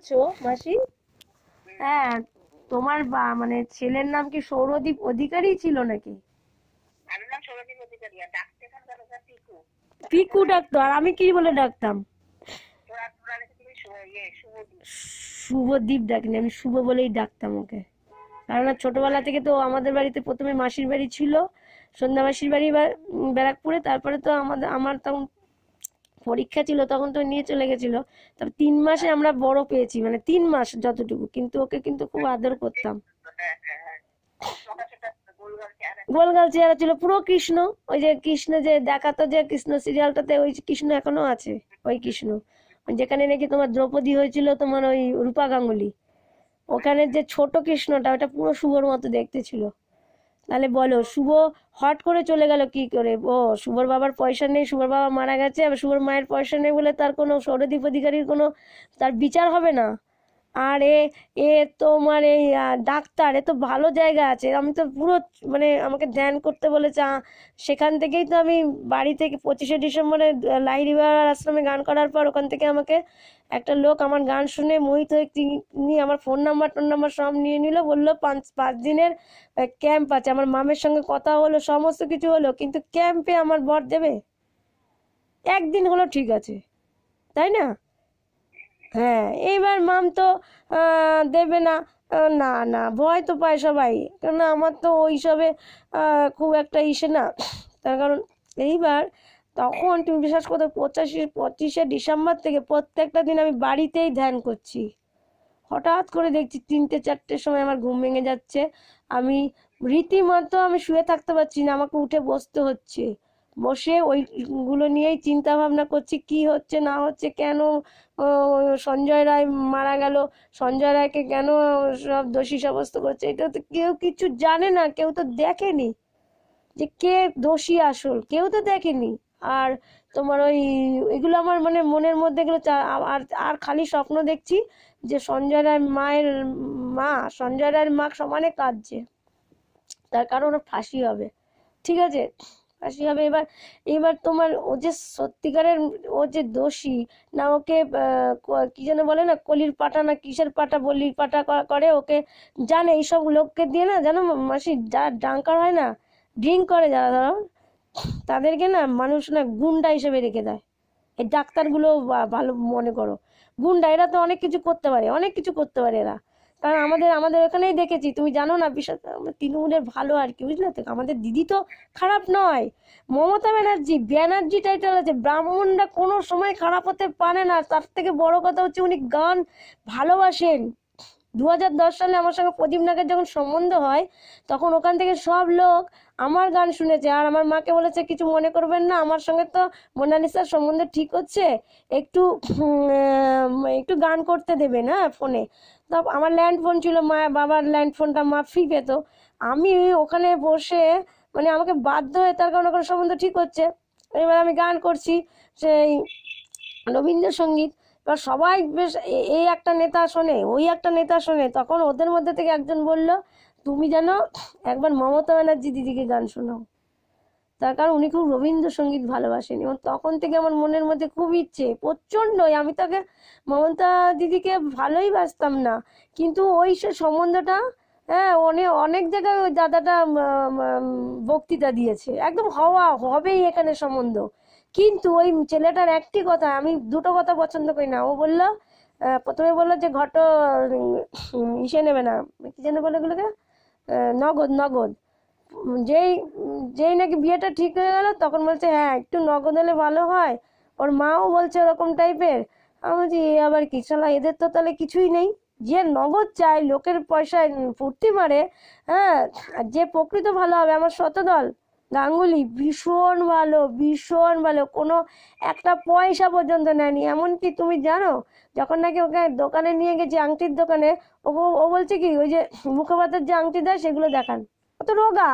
বলছো মাসি? হ্যাঁ, তোমার মানে ছেলের নাম কি সৌরদীপ অধিকারী ছিল নাকি? পিকু ডাকতো, আর আমি কি বলে ডাকতাম? শুভদীপ ডাকিনি, আমি শুভ বলেই ডাকতাম ওকে। কারণ ছোটবেলা থেকে তো আমাদের বাড়িতে প্রথমে মাসির বাড়ি ছিল, সন্ধ্যা মাসির বাড়ি ব্যারাকপুরে। তারপরে তো আমার তখন পরীক্ষা ছিল, তখন তো নিয়ে চলে গেছিল। তারপর 3 মাসে আমরা বড় পেয়েছি, মানে 3 মাস যতটুকু, কিন্তু ওকে কিন্তু খুব আদর করতাম। গোলগাল চেহারা ছিল, পুরো কৃষ্ণ। ওই যে কৃষ্ণ যে দেখাতো, যে কৃষ্ণ সিরিয়ালটাতে, ওই কৃষ্ণ এখনো আছে। ওই কৃষ্ণ যেখানে নাকি তোমার দ্রৌপদী হয়েছিল, তোমার ওই রূপা গাঙ্গুলি, ওখানে যে ছোট কৃষ্ণটা, ওটা পুরো শুভর মতো দেখতে ছিল। তাহলে বলো, শুভ হট করে চলে গেল কি করে? ও, শুভর বাবার পয়সা নেই, শুভর বাবা মারা গেছে, আবার শুভর মায়ের পয়সা নেই বলে তার কোনো সৌরদীপ অধিকারীর কোনো তার বিচার হবে না? আর এ তোমার এই ডাক্তার, এ তো ভালো জায়গা আছে, আমি তো পুরো মানে আমাকে ধ্যান করতে বলেছে। সেখান থেকেই তো আমি বাড়ি থেকে 25শে ডিসেম্বরে লাহিড়ী বাবার আশ্রমে গান করার পর ওখান থেকে আমাকে একটা লোক আমার গান শুনে মোহিত হয়ে তিনি আমার ফোন নাম্বার সব নিয়ে নিল, বললো 5 দিনের ক্যাম্প আছে। আমার মামের সঙ্গে কথা হলো, সমস্ত কিছু হলো, কিন্তু ক্যাম্পে আমার বর দেবে? একদিন হলো ঠিক আছে, তাই না? হ্যাঁ, এইবার মাম তো দেবে না। না না, ভয় তো পায় সবাই, কেননা আমার তো ওইসবে খুব একটা ইসে না। তার কারণ এইবার, তখন তুমি বিশ্বাস করতে, 25শে ডিসেম্বর থেকে প্রত্যেকটা দিন আমি বাড়িতেই ধ্যান করছি। হঠাৎ করে দেখছি 3টে 4টের সময় আমার ঘুম ভেঙে যাচ্ছে। আমি রীতিমতো আমি শুয়ে থাকতে পারছি না, আমাকে উঠে বসতে হচ্ছে। বসে ওইগুলো নিয়েই চিন্তা ভাবনা করছি, কি হচ্ছে না হচ্ছে, কেন সঞ্জয় রায় মারা গেল, সঞ্জয় রায়কে কেন সব দোষী সাব্যস্ত করছে। এটা তো কেউ কিছু জানে না, কেউ তো দেখেনি যে কে দোষী, আসল কেউ তো দেখেনি। আর তোমার ওই এগুলো আমার মানে মনের মধ্যে এগুলো আর আর খালি স্বপ্ন দেখছি যে সঞ্জয় রায়ের মায়ের মা, সঞ্জয় রায়ের মা সমানে কাঁদছে, তার কারণ ওর ফাঁসি হবে। ঠিক আছে, ফাঁসি হবে। এবার এবার তোমার ও যে সত্যিকারের, ও যে দোষী না, ওকে কি যেন বলে না, কলির পাটা না কিসের পাটা, বলির পাটা করে ওকে। জানে এইসব লোককে দিয়ে না, জানো মাসি, যারা ড্রাঙ্কার হয় না, ড্রিঙ্ক করে যারা, ধরো তাদেরকে না মানুষ না গুন্ডা হিসেবে রেখে দেয়। এই ডাক্তারগুলো ভালো মনে করো গুন্ডা, এরা তো অনেক কিছু করতে পারে, অনেক কিছু করতে পারে এরা। কারণ আমাদের আমাদের এখানেই দেখেছি, তুমি জানো না, বিশেষ তৃণমূলের ভালো আর কি, বুঝলে তো? আমাদের দিদি তো খারাপ নয়, মমতা ব্যানার্জি, ব্যানার্জি টাইটেল আছে, ব্রাহ্মণরা কোনো সময় খারাপ হতে পারে না। তার থেকে বড় কথা হচ্ছে উনি গান ভালোবাসেন। 2010 সালে আমার সঙ্গে প্রদীপ নাগের যখন সম্বন্ধ হয়, তখন ওখান থেকে সব লোক আমার গান শুনেছে, আর আমার মাকে বলেছে কিছু মনে করবেন না, আমার সঙ্গে তো মোনালিসার সম্বন্ধ ঠিক হচ্ছে, একটু একটু গান করতে দেবেন, হ্যাঁ, ফোনে। তো আমার ল্যান্ড ফোন ছিল, মা বাবার ল্যান্ড ফোনটা মা ফ্রি পেত। আমি ওখানে বসে মানে আমাকে বাধ্য হয়ে, তার কারণ ওখানে সম্বন্ধ ঠিক হচ্ছে, এবার আমি গান করছি সেই রবীন্দ্রসঙ্গীত। এবার সবাই বেশ এই একটা নেতা শোনে, ওই একটা নেতা শোনে, তখন ওদের মধ্যে থেকে একজন বলল, তুমি যেন একবার মমতা ব্যানার্জি দিদিকে গান শোনাও। তার কারণ উনি খুব রবীন্দ্রসঙ্গীত ভালোবাসেন, এবং তখন থেকে আমার মনের মধ্যে খুব ইচ্ছে প্রচণ্ডই, আমি তাকে মমতা দিদিকে ভালোই বাসতাম না, কিন্তু ওই সে সম্বন্ধটা, হ্যাঁ, অনেক অনেক জায়গায় ওই দাদাটা বক্তৃতা দিয়েছে, একদম হওয়া হবেই এখানে সম্বন্ধ। কিন্তু ওই ছেলেটার একটি কথা, আমি দুটো কথা পছন্দ করি না। ও বললো, প্রথমে বললো যে ইসে নেবে না, কি যেন বলে এগুলোকে, নগদ নগদ। যেই যেই নাকি বিয়েটা ঠিক হয়ে গেল, তখন বলছে হ্যাঁ একটু নগদ হলে ভালো হয়। ওর মাও বলছে ওরকম টাইপের। আমি বলছি এ আবার কি, শালা এদের তো তাহলে কিছুই নেই, যে নগদ চায়, লোকের পয়সায় ফুর্তি মারে। হ্যাঁ, আর যে প্রকৃত ভালো হবে, আমার শতদল গাঙ্গুলি ভীষণ ভালো, ভীষণ ভালো, কোনো একটা পয়সা পর্যন্ত নেয়নি। এমনকি তুমি জানো, যখন নাকি ওকে দোকানে নিয়ে গেছি, আংটির দোকানে, ও ও বলছে কি, ওই যে মুখপাতের যে আংটি দেয় সেগুলো দেখান, অত রোগা।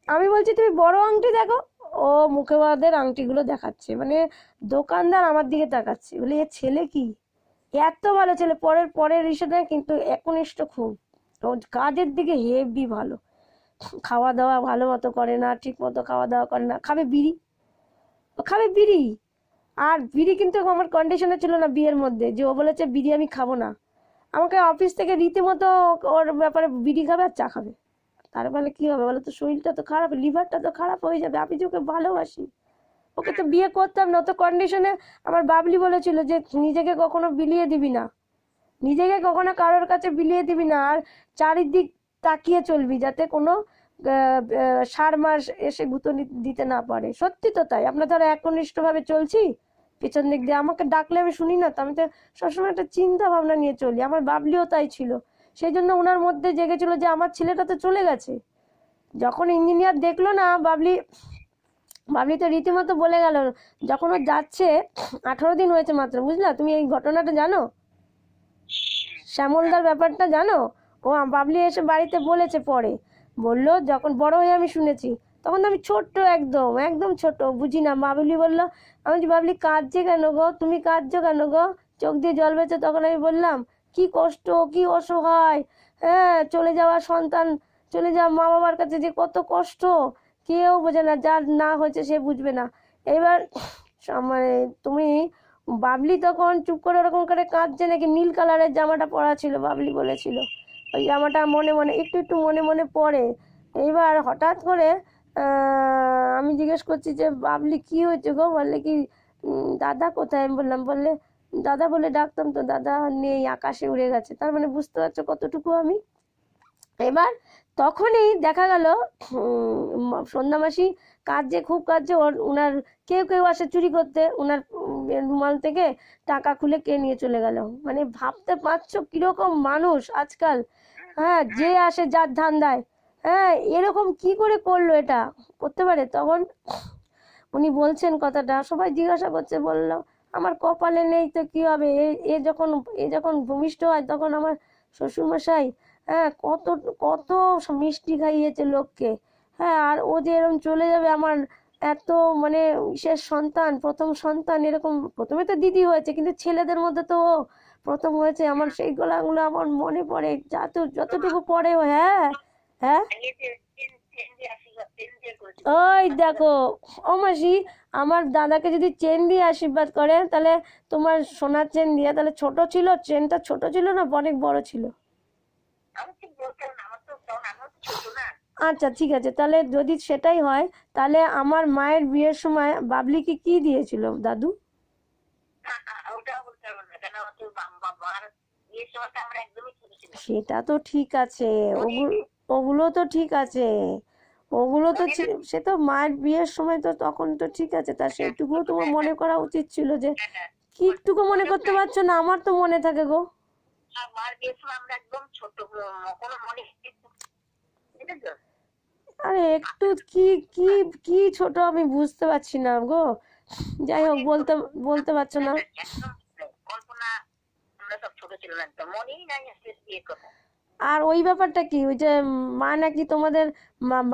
আমি বলছি তুমি বড় আংটি দেখো, ও মুখেবাদের আংটিগুলো দেখাচ্ছে, মানে দোকানদার আমার দিকে তাকাচ্ছে, বলে এ ছেলে কি এত ভালো ছেলে, পরের পরের হিসেবে কিন্তু একনিষ্ঠ খুব, ও কাজের দিকে হেভি ভালো। খাওয়া দাওয়া ভালো মতো করে না, ঠিক মতো খাওয়া দাওয়া করে না, খাবে বিড়ি, ও খাবে বিড়ি। আর বিড়ি কিন্তু আমার কন্ডিশনে ছিল না বিয়ের মধ্যে, যে ও বলেছে বিড়ি আমি খাবো না, আমাকে অফিস থেকে রীতিমতো ওর ব্যাপারে বিড়ি খাবে আর চা খাবে। তার ফলে কি হবে বলো তো, শরীরটা তো খারাপ, লিভারটা তো খারাপ হয়ে যাবে। আমি যে ওকে ভালোবাসি, ওকে তো বিয়ে করতাম না, তো কন্ডিশনে আমার বাবলি বলেছিল যে নিজেকে কখনো বিলিয়ে দিবি না, নিজেকে কখনো কারোর কাছে বিলিয়ে দিবি না, আর চারিদিক তাকিয়ে চলবি যাতে কোনো সার মাস এসে গুঁতো দিতে না পারে। সত্যি তো তাই, আমরা ধরো একনিষ্ঠ ভাবে চলছি, পেছন দিক দিয়ে আমাকে ডাকলে আমি শুনি না তো, আমি তো সবসময় একটা চিন্তা ভাবনা নিয়ে চলি। আমার বাবলিও তাই ছিল, সেই জন্য ওনার মধ্যে জেগেছিল যে আমার ছেলেটা তো চলে গেছে। যখন ইঞ্জিনিয়ার দেখলো না, বাবলি বাবলি তো রীতিমতো বলে গেল, যখন ও যাচ্ছে 18 দিন হয়েছে মাত্র, বুঝলা? তুমি এই ঘটনাটা জানো, শ্যামলদার ব্যাপারটা জানো? ও বাবলি এসে বাড়িতে বলেছে, পরে বললো, যখন বড় হয়ে আমি শুনেছি, তখন তো আমি ছোট্ট, একদম একদম ছোট, বুঝি না। বাবলি বললো, আমি যে বাবলি কাঁদছে কেন গো, তুমি কাঁদছো কেন গো, চোখ দিয়ে জল বেরোচ্ছে। তখন আমি বললাম, কি কষ্ট, কি অসহায়, হ্যাঁ, চলে যাওয়া সন্তান, চলে যাওয়া মা বাবার কাছে যে কত কষ্ট, কেউ বোঝে না, যার না হয়েছে সে বুঝবে না। এবার মানে তুমি, বাবলি তখন চুপ করে ওরকম করে কাঁদছে, নাকি নীল কালারের জামাটা পরা ছিল, বাবলি বলেছিল ওই জামাটা মনে মনে একটু একটু মনে মনে পড়ে। এইবার হঠাৎ করে আমি জিজ্ঞেস করছি যে বাবলি কি হয়েছে গো, বললে কি দাদা কোথায়? আমি বললাম, বললে দাদা বলে ডাকতাম তো, দাদা নেই, আকাশে উড়ে গেছে। তার মানে বুঝতে পারছো কতটুকু আমি। এবার তখনই দেখা গেল সন্ধ্যা মাসি কাজে, খুব কাজে, ওনার কেউ কেউ আসে চুরি করতে, ওনার রুমাল থেকে টাকা খুলে কে নিয়ে চলে গেল। মানে ভাবতে পারছো কিরকম মানুষ আজকাল, হ্যাঁ, যে আসে যার ধান্দায়, হ্যাঁ, এরকম কি করে করলো, এটা করতে পারে? তখন উনি বলছেন কথাটা, সবাই জিজ্ঞাসা করছে, বললো আমার কপালে নেই তো কি হবে, এ যখন ভূমিষ্ঠ হয় তখন আমার শ্বশুরমশাই, হ্যাঁ, কত কত মিষ্টি খাইয়েছে লোককে, হ্যাঁ, আর ও যে এরকম চলে যাবে, আমার এত মানে বিশেষ সন্তান, প্রথম সন্তান, এরকম প্রথমে তো দিদি হয়েছে, কিন্তু ছেলেদের মধ্যে তো ও প্রথম হয়েছে। আমার সেই গলাগুলো আমার মনে পড়ে, যতটুকু পড়ে। হ্যাঁ, হ্যাঁ, ওই দেখো, ও মাসি, আমার দাদাকে যদি চেন দিয়ে আশীর্বাদ করে, তাহলে তোমার সোনার চেন দিয়ে, তাহলে ছোট ছিল চেনটা, ছোট ছিল না অনেক বড় ছিল? আচ্ছা ঠিক আছে, তাহলে যদি সেটাই হয়, তাহলে আমার মায়ের বিয়ের সময় বাবলিকে কি দিয়েছিল দাদু? সেটা তো ঠিক আছে, ওগুলো ওগুলো তো ঠিক আছে, ওগুলো তো সে তো মায়ের বিয়ের সময়, তো তখন তো ঠিক আছে, তা সেইটুকুও তোমার মনে করা উচিত ছিল। যে কি একটুকু মনে করতে পারছো না? আমার তো মনে থাকে গো। আরে একটু কি কি কি ছোট আমি বুঝতে পারছি না গো। যাই হোক, বলতে বলতে পারছো না। আর ওই ব্যাপারটা কি, ওই যে মা নাকি তোমাদের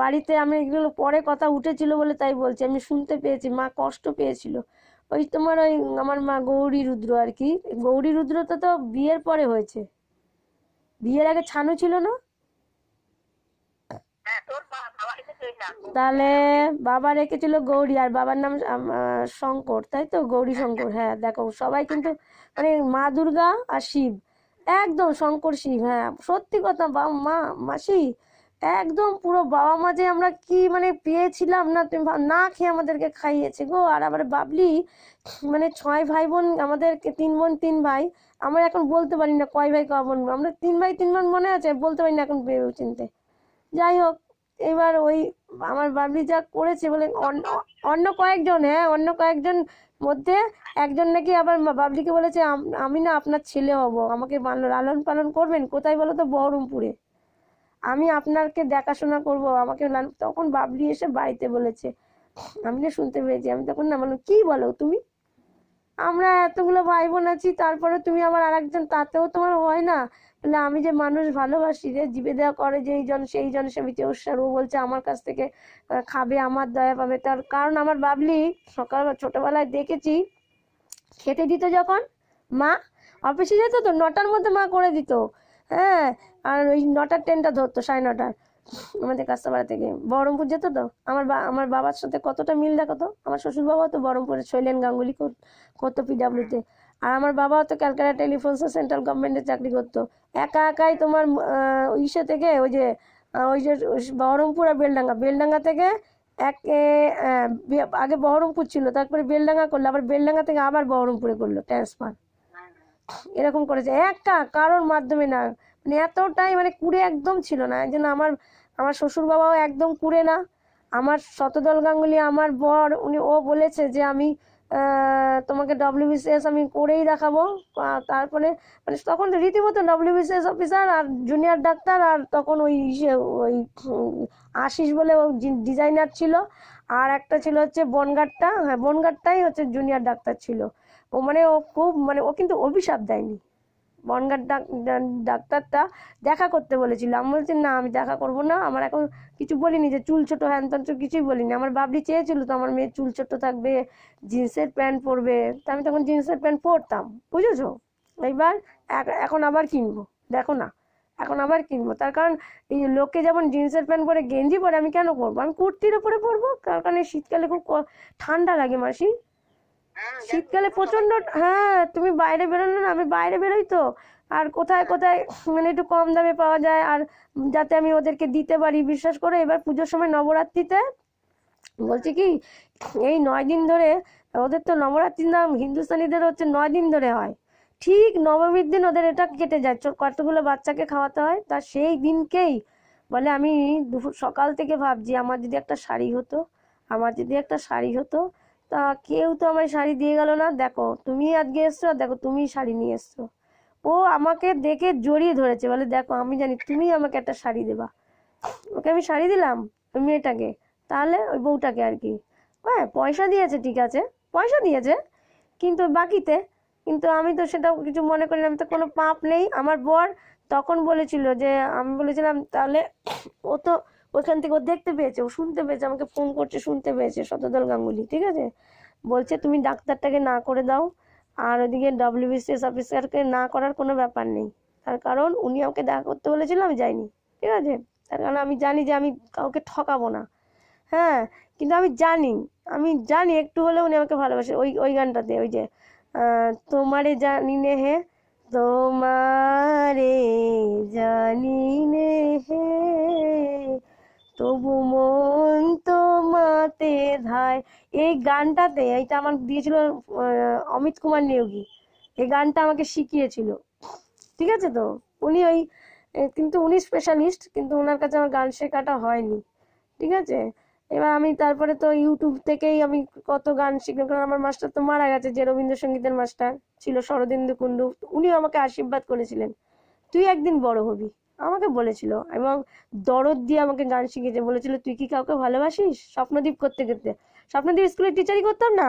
বাড়িতে, আমি এগুলো পরে কথা উঠেছিল বলে তাই বলছি, আমি শুনতে পেয়েছি মা কষ্ট পেয়েছিল। ওই তোমার ওই আমার মা গৌরী রুদ্র আর কি, গৌরী রুদ্র তো বিয়ের পরে হয়েছে, বিয়ের আগে ছানু ছিল না? তাহলে বাবা রেখেছিল গৌরী, আর বাবার নাম শঙ্কর, তাই তো, গৌরী শঙ্কর। হ্যাঁ দেখো, সবাই কিন্তু মানে মা দুর্গা আর শিব, একদম শঙ্কর শিব। হ্যাঁ সত্যি কথা, মা মাসি একদম পুরো বাবা মা যে আমরা কি মানে পেয়েছিলাম না, তুমি না খেয়ে আমাদেরকে খাইয়েছে গো। আর আবার বাবলি মানে 6 ভাই বোন, আমাদেরকে 3 বোন 3 ভাই, আমরা এখন বলতে পারি না কয় ভাই কয় বোন, আমরা 3 ভাই 3 বোন মনে আছে, বলতে পারি না এখন ভেবে চিনতে। যাই হোক, এবার ওই আমার বাবলি যা করেছে বলে, অন্য কয়েকজন, হ্যাঁ অন্য কয়েকজন মধ্যে একজন নাকি আবার বাবলিকে বলেছে, আমি না আপনার ছেলে হব, আমাকে লালন পালন করবেন কোথায় বলো তো, বহরমপুরে, আমি আপনাকে দেখাশোনা করব, আমাকে তখন বাবলি এসে বাড়িতে বলেছে, আমি না শুনতে পেয়েছি। আমি তখন না বললাম, কি বলো তুমি, আমরা এতগুলো ভাই বোন আছি, তারপরে তুমি আবার আরেকজন, তাতেও তোমার হয় না? বলে আমি যে মানুষ ভালোবাসি রে, জীবে দেওয়া করে যেই জন সেই জন সেবিতে উৎসার, ও বলছে আমার কাছ থেকে খাবে, আমার দয়া পাবে। তার কারণ আমার বাবলি সকাল ছোটবেলায় দেখেছি, খেতে দিত যখন মা, অফিসে যেত তো 9টার মধ্যে মা করে দিত, হ্যাঁ, আর ওই 9টার ট্রেনটা ধরতো, 9:30টার, আমাদের কাস্তাপাড়া থেকে বহরমপুর যেত তো। আমার বাবার সাথে কতটা মিল দেখো তো। আমার শ্বশুর বাবাও তো বহরমপুরে শৈলেন গাঙ্গুলি করতো পিডাব্লিউতে। আর আমার বাবাও তো ক্যালকাটা টেলিফোনসে সেন্ট্রাল গভর্নমেন্টের চাকরি করতো। একা একাই তোমার ইসে থেকে ওই যে বহরমপুর আর বেলডাঙ্গা থেকে আগে বহরমপুর ছিল, তারপরে বেলডাঙ্গা করলো, আবার বেলডাঙ্গা থেকে আবার বহরমপুরে করলো ট্রান্সফার। এরকম করেছে একা কারোর মাধ্যমে না, মানে এতটাই মানে কুড়ে একদম ছিল না। এই জন্য আমার শ্বশুর বাবাও একদম কুড়ে না। আমার শতদল গাঙ্গুলি আমার বর ও বলেছে যে আমি তোমাকে ডব্লিউবিসিএস আমি করেই দেখাবো। তারপরে মানে তখন রীতিমতো ডব্লিউবিসিএস অফিসার আর জুনিয়র ডাক্তার, আর তখন ওই আশিস বলে ও ডিজাইনার ছিল, আর একটা ছিল হচ্ছে বনগাঁটা, হ্যাঁ বনগাঁটাই হচ্ছে জুনিয়র ডাক্তার ছিল। ও মানে ও খুব মানে ও কিন্তু অভিশাপ দেয়নি। বনগাঁর ডাক্তারটা দেখা করতে বলেছিল, আমি বলছি না আমি দেখা করব না, আমার এখন কিছু বলিনি যে চুল ছোট হ্যান ত্যান কিছুই বলিনি। আমার বাবলি চেয়েছিল তো আমার মেয়ের চুল ছোট থাকবে, জিন্সের প্যান্ট পরবে, তা আমি তখন জিন্সের প্যান্ট পরতাম, বুঝেছো। এইবার এখন আবার কিনবো, দেখো না এখন আবার কিনবো, তার কারণ এই লোকে যেমন জিন্সের প্যান্ট পরে গেঞ্জি পরে আমি কেন করবো, আমি কুর্তির ওপরে পরবো, তার কারণ শীতকালে খুব ঠান্ডা লাগে মাসি, শীতকালে প্রচন্ড। হ্যাঁ তুমি বাইরে বেরোলে না, আমি বাইরে বেরোই তো, আর কোথায় কোথায় মানে একটু কম দামে পাওয়া যায়, আর যাতে আমি ওদেরকে দিতে পারি। বিশ্বাস করে এবার পুজোর সময় নবরাত্রিতে বলছি কি এই 9 দিন ধরে, ওদের তো নবরাত্রির নাম হিন্দুস্তানিদের হচ্ছে 9 দিন ধরে হয়, ঠিক নবমীর দিন ওদের এটা কেটে যায়, কতগুলো বাচ্চাকে খাওয়াতে হয়। তা সেই দিনকেই বলে আমি দুপুর সকাল থেকে ভাবছি আমার যদি একটা শাড়ি হতো, আমার যদি একটা শাড়ি হতো। তা কেউ তো আমায় শাড়ি দিয়ে গেল না, দেখো তুমি আজকে এসছো, দেখো তুমি শাড়ি নিয়ে এসছো। ও আমাকে দেখে জড়িয়ে ধরেছে, বলে দেখো আমি জানি তুমি আমাকে একটা শাড়ি দেবা। ওকে আমি শাড়ি দিলাম ওই মেয়েটাকে, তাহলে ওই বউটাকে আর কি, হ্যাঁ পয়সা দিয়েছে ঠিক আছে, পয়সা দিয়েছে কিন্তু বাকিতে, কিন্তু আমি তো সেটা কিছু মনে করি না, আমি তো কোনো পাপ নেই। আমার বর তখন বলেছিল যে, আমি বলেছিলাম তাহলে ও তো ওইখান থেকে ও দেখতে পেয়েছে, ও শুনতে পেয়েছে, আমাকে ফোন করছে, শুনতে পেয়েছে শতদল গাঙ্গুলি, ঠিক আছে, বলছে তুমি ডাক্তারটাকে না করে দাও, আর ওদিকে ডব্লিউবিসিএস অফিসারকে না করার কোনো ব্যাপার নেই, তার কারণ উনি আমাকে দেখা করতে বলেছিল, আমি যাইনি, ঠিক আছে, তার কারণ আমি জানি যে আমি কাউকে ঠকাবো না। হ্যাঁ কিন্তু আমি জানি একটু হলেও উনি আমাকে ভালোবাসে। ওই ওই গানটাতে ওই যে তোমারে জানি নে হে, তোমারে জানি নে হে, তবু মন তোমাতে ধায়, এই গানটাতে এইটা আমার দিয়েছিল অমিত কুমার নিয়োগী, এই গানটা আমাকে শিখিয়েছিল, ঠিক আছে। তো উনি কিন্তু উনি স্পেশালিস্ট, কিন্তু ওনার কাছে আমার গান শেখাটা হয়নি, ঠিক আছে। এবার আমি তারপরে তো ইউটিউব থেকেই আমি কত গান শিখলাম, কারণ আমার মাস্টার তো মারা গেছে, যে রবীন্দ্রসঙ্গীতের মাস্টার ছিল শরদিন্দু কুণ্ডু, উনিও আমাকে আশীর্বাদ করেছিলেন তুই একদিন বড় হবি, আমাকে বলেছিল, এবং দরদ দিয়ে আমাকে গান শিখিয়েছে, বলেছিল তুই কি কাউকে ভালোবাসিস, স্বপ্নদীপ করতে করতে, স্বপ্নদীপ স্কুলের টিচারই করতাম না,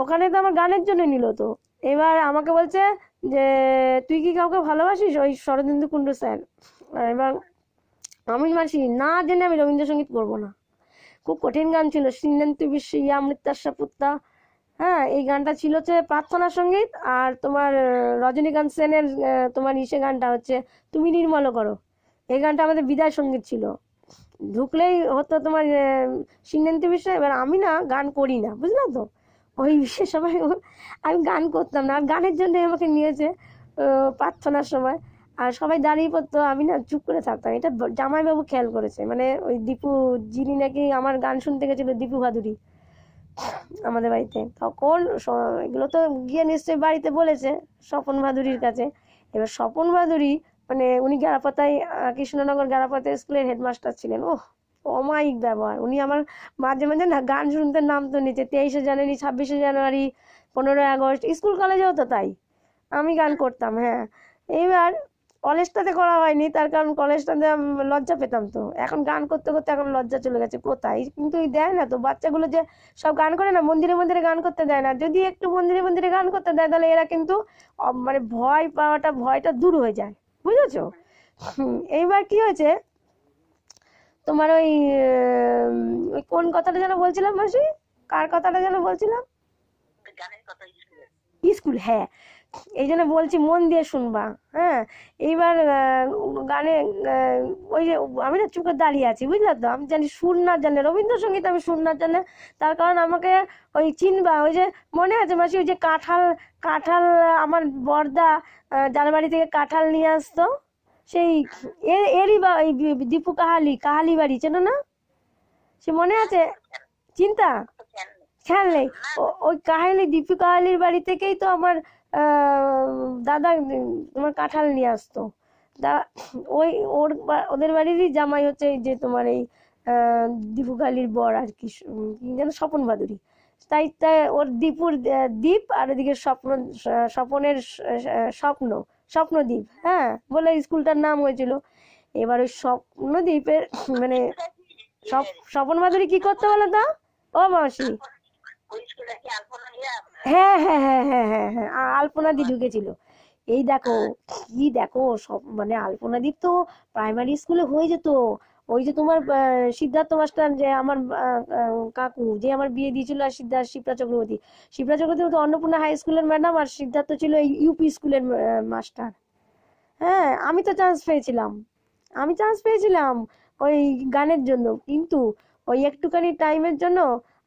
ওখানে তো আমার গানের জন্য নিল তো। এবার আমাকে বলছে যে তুই কি কাউকে ভালোবাসিস, ওই শরদিন্দু কুণ্ডু স্যার। এবার আমি মাসি না জেনে আমি রবীন্দ্রসঙ্গীত করবো না, খুব কঠিন গান ছিল, সিন্নন্তু বিশ্ব ইয়া মৃত্যাশা পুত্তা, হ্যাঁ এই গানটা ছিল হচ্ছে প্রার্থনা সঙ্গীত, আর তোমার রজনীকান্ত সেনের তোমার ইসে গানটা হচ্ছে তুমি নির্মল করো, এই গানটা আমাদের বিদায় সঙ্গীত ছিল, ঢুকলেই হতো তোমার সিন্নন্তু বিশ্ব। এবার আমি না গান করি না, বুঝলা তো, ওই বিশেষ সময় আমি গান করতাম না, আর গানের জন্য আমাকে নিয়েছে প্রার্থনার সময়, আর সবাই দাঁড়িয়ে পড়তো, আমি না চুপ করে থাকতাম। এটা জামাইবাবু খেয়াল করেছে, মানে ওই দীপু, যিনি নাকি আমার গান শুনতে গেছিল, দীপু ভাদুরী আমাদের বাড়িতে, তখন এগুলো তো গিয়ে নিশ্চয়ই বাড়িতে বলেছে স্বপন ভাদুরীর কাছে। এবার স্বপন ভাদুরী মানে উনি গ্যারাপাতায় কৃষ্ণনগর গ্যারাপাতায় স্কুলের হেডমাস্টার ছিলেন, ও অমায়িক ব্যবহার, উনি আমার মাঝে মাঝে না গান শুনতে নামতো নিচে, 23শে জানুয়ারি, 26শে জানুয়ারি, 15ই আগস্ট, স্কুল কলেজেও তো তাই আমি গান করতাম। হ্যাঁ এইবার কলেজটাতে করা হয়নি, তার কারণ কলেজটাতে আমি লজ্জা পেতাম, তো এখন গান করতে করতে এখন লজ্জা চলে গেছে কোথায়, কিন্তু দেয় না তো বাচ্চাগুলো যে সব গান করে না, মন্দিরে মন্দিরে গান করতে দেয় না, যদি একটু মন্দিরে মন্দিরে গান করতে দেয় তাহলে এরা কিন্তু মানে ভয়টা দূর হয়ে যায়, বুঝেছো। এইবার কি হয়েছে তোমার ওই কোন কথাটা যেন বলছিলাম মাসি, কার কথাটা যেন বলছিলাম, স্কুল, হ্যাঁ। এই জন্য বলছি মন দিয়ে শুনবা। হ্যাঁ, এইবার গানে ওই যে আমি না চুপ করে দাঁড়িয়ে আছি, বুঝলে তো, আমি জানি সুর না জানলে রবীন্দ্রসঙ্গীত আমি সুর না জানলে, তার কারণ আমাকে ওই চিনবা, ওই যে মনে আছে মাসি, ওই যে কাঁঠাল কাঁঠাল আমার বর্দা যার বাড়ি থেকে কাঁঠাল নিয়ে আসতো, সেই এরই বা এই দীপু কাহালি বাড়ি, চেনো না? সে মনে আছে? চিন্তা খেয়াল নেই? ওই কাহালি, দীপু কাহালির বাড়ি থেকেই তো আমার দাদা তোমার কাঁঠাল নিয়ে আসতো। দা ওই ওদের বাড়িরই জামাই হচ্ছে এই যে তোমার এই দীপু কাহালির বর আর কি, কি যেন, স্বপন ভাদুরী। তাই তাই ওর দীপুর দ্বীপ, আর ওদিকে স্বপনের স্বপ্ন, স্বপ্নদ্বীপ, হ্যাঁ বলে স্কুলটার নাম হয়েছিল। এবার ওই স্বপ্নদ্বীপের মানে স্বপন ভাদুরী কি করতে বলো তো ও মাসি? হ্যাঁ হ্যাঁ হ্যাঁ হ্যাঁ হ্যাঁ হ্যাঁ, আলপনা দি ঢুকেছিল। এই দেখো কি দেখো, সব মানে আলপনা দি তো প্রাইমারি স্কুলে হয়ে যেত। ওই যে তোমার সিদ্ধার্থ মাস্টার, যে আমার কাকু, যে আমার বিয়ে দিয়েছিল, আর শিপ্রা চক্রবর্তী, শিপ্রা চক্রবর্তী তো অন্নপূর্ণা হাই স্কুলের ম্যাডাম, আর সিদ্ধার্থ ছিল এই ইউপি স্কুলের মাস্টার। হ্যাঁ, আমি চান্স পেয়েছিলাম ওই গানের জন্য, কিন্তু ওই একটুখানি টাইমের জন্য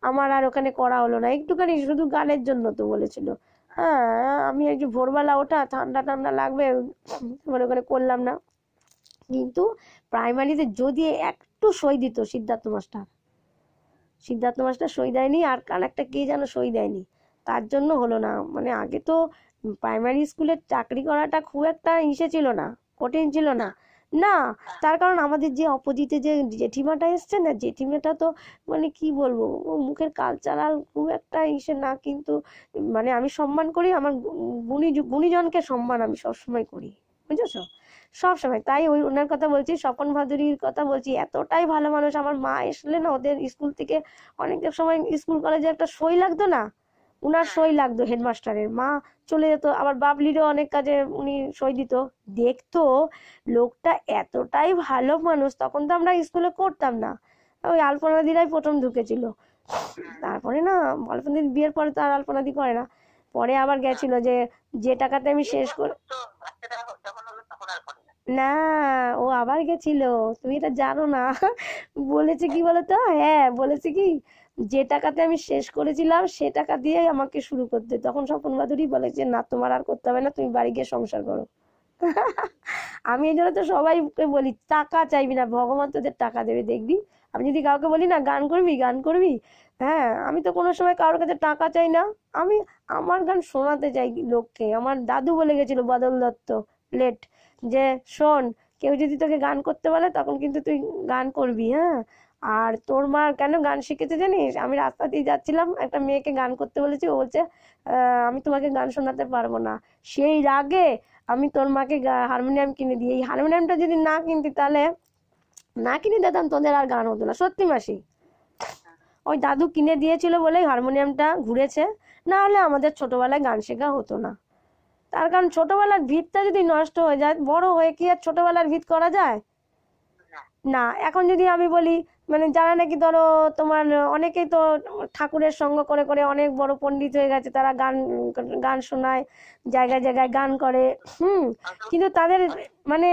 আমার আর ওখানে করা হলো না, একটুখানি শুধু গানের জন্য তো বলেছিল। হ্যাঁ, আমি একটু ভোরবেলা ওঠা, ঠান্ডা ঠান্ডা লাগবে, মানে ওখানে করলাম না। কিন্তু প্রাইমারিতে যদি একটু সই দিত সিদ্ধার্থ মাস্টার সই দেয়নি, আর একটা কে যেন সই দেয়নি, তার জন্য হলো না। মানে আগে তো প্রাইমারি স্কুলে চাকরি করাটা খুব একটা ইসে ছিল না, কঠিন ছিল না। না, তার কারণ আমাদের যে অপোজিটে যে জেঠিমাটা এসছে না, জেঠিমাটা তো মানে কি বলবো, ও মুখের কালচারাল খুব একটা ইসে না, কিন্তু মানে আমি সম্মান করি, আমার গুণীজনকে সম্মান আমি সবসময় করি, বুঝেছো, সব সময়। তাই ওই ওনার কথা বলছি, স্বপন ভাদুরীর কথা বলছি, এতটাই ভালো মানুষ। আমার মা এসলে না ওদের স্কুল থেকে অনেক সময় স্কুল কলেজে একটা সই লাগতো না, উনার সই লাগতো, হেডমাস্টারের মা চলে যেত, আবার বাবলিরও অনেক কাজে উনি সই দিত। দেখতো লোকটা এতটাই ভালো মানুষ, তখন তো আমরা স্কুলে করতাম না, ওই আলপনা দিরাই প্রথম ঢুকেছিল। তারপরে না আলপনা দি বিয়ের পরে তো আর আলপনা দি করে না, পরে আবার গেছিল, যে টাকাতে আমি শেষ করে, না ও আবার গেছিল, তুমি এটা জানো না। বলেছে কি বলতো, হ্যাঁ বলেছে কি, যে টাকাতে আমি শেষ করেছিলাম সে টাকা দিয়ে আমাকে শুরু করতে, তখন স্বপন ভাদুরী বলেছে না তোমার আর করতে হবে না, তুমি বাড়ি গিয়ে সংসার করো। আমি এই জন্য তো সবাইকে বলি, টাকা চাইবি না, ভগবান তোদের টাকা দেবে, দেখবি। আমি যদি কাউকে বলি না গান করবি, হ্যাঁ, আমি তো কোনো সময় কারোর কাছে টাকা চাই না, আমি আমার গান শোনাতে চাই লোককে। আমার দাদু বলে গেছিল, বাদল দত্ত, লেট, যে শোন, কেউ যদি তোকে গান করতে বলে তখন কিন্তু তুই গান করবি, হ্যাঁ। আর তোর মা কেন গান শিখেছে জানিস? আমি রাস্তা দিয়ে যাচ্ছিলাম, একটা মেয়েকে গান করতে বলেছি, ও বলছে আমি তোমাকে গান শোনাতে পারবো না। সেই রাগে আমি তোর মাকে হারমোনিয়াম কিনে দিই, এই হারমোনিয়ামটা যদি না কিনতি, তাহলে না কিনে দিতাম, তোদের আর গান হতো না, সত্যি মাসি। ওই দাদু কিনে দিয়েছিল বলেই হারমোনিয়ামটা ঘুরেছে, না হলে আমাদের ছোটবেলায় গান শেখা হতো না। তার কারণ ছোটবেলার ভিতটা যদি নষ্ট হয়ে যায়, বড় হয়ে কি আর ছোটবেলার ভিত করা যায়? না। এখন যদি আমি বলি, মানে যারা নাকি ধরো তোমার অনেকেই তো ঠাকুরের সঙ্গ করে করে অনেক বড় পণ্ডিত হয়ে গেছে, তারা গান গান শোনায়, জায়গায় জায়গায় গান করে, কিন্তু তাদের মানে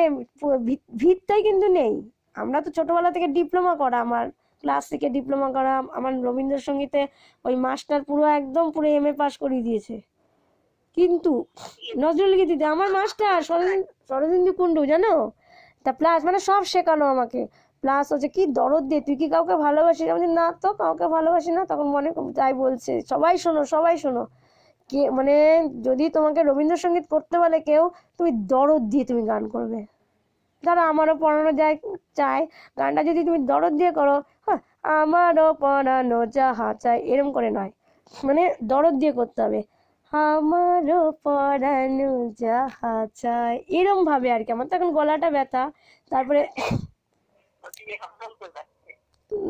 ভিতটাই কিন্তু নেই। আমরা তো ছোটবেলা থেকে ডিপ্লোমা করা, আমার ক্লাসিকে ডিপ্লোমা করা, আমার রবীন্দ্রসঙ্গীতে ওই মাস্টার পুরো একদম পুরো MA পাস করিয়ে দিয়েছে। কিন্তু নজরুল গীতিতে আমার মাস্টার শরদিন্দু কুন্ডু, জানো? তা প্লাস মানে সব শেখানো আমাকে, প্লাস হচ্ছে কি দরদ দিয়ে, তুই কি কাউকে ভালোবাসিস? আমি না তো কাউকে ভালোবাসি না। তখন মনে যাই বলছে, সবাই শোনো সবাই শোনো, কে মানে যদি তোমাকে রবীন্দ্রসঙ্গীত করতে বলে কেউ, তুমি দরদ দিয়ে তুমি গান করবে। ধরো আমারও পড়ানো যায় চায়, গানটা যদি তুমি দরদ দিয়ে করো, হ্যাঁ, আমারও পড়ানো যাহা চাই, এরম করে নয়, মানে দরদ দিয়ে করতে হবে, আমারও পড়ানো যাহা চাই, এরম ভাবে আর কি। আমার তো এখন গলাটা ব্যথা, তারপরে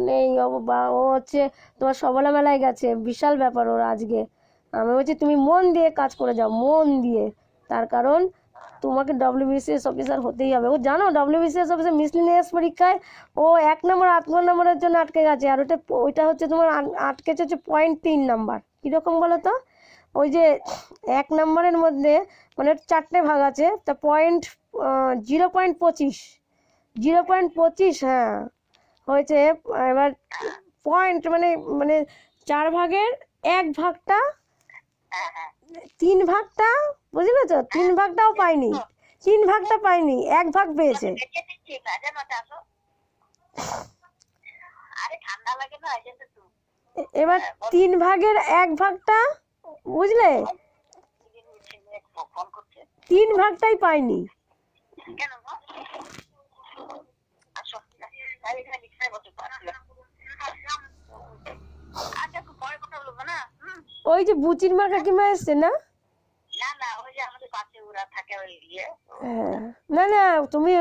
নেই ও বাবা, ও হচ্ছে তোমার সবলা মেলায় গেছে, বিশাল ব্যাপার ওর আজকে। আমি বলছি তুমি মন দিয়ে কাজ করে যাও, মন দিয়ে, তার কারণ তোমাকে WBCS অফিসার হতেই হবে। ও জানো WBCS অফিসার মিসলিনিয়াস পরীক্ষায় ও 1 নম্বর 8 নম্বরের জন্য আটকে গেছে, আর ওইটা হচ্ছে তোমার আটকেছে হচ্ছে 0.3 নাম্বার। কিরকম বলো তো, ওই যে 1 নম্বরের মধ্যে মানে 4টে ভাগ আছে, তা পয়েন্ট 0.25, 0.25, হ্যাঁ হয়েছে। এবার পয়েন্ট মানে মানে 4 ভাগের 1 ভাগটা, 3 ভাগটা, বুঝলে তো, 3 ভাগটাও পাইনি, 3 ভাগটা পাইনি, 1 ভাগ পেয়েছে। এবার 3 ভাগের 1 ভাগটা, বুঝলে, 3 ভাগটাই পাইনি। ওই যে বুচির মা কাকিমা এসছে না? হ্যাঁ, না না, তুমি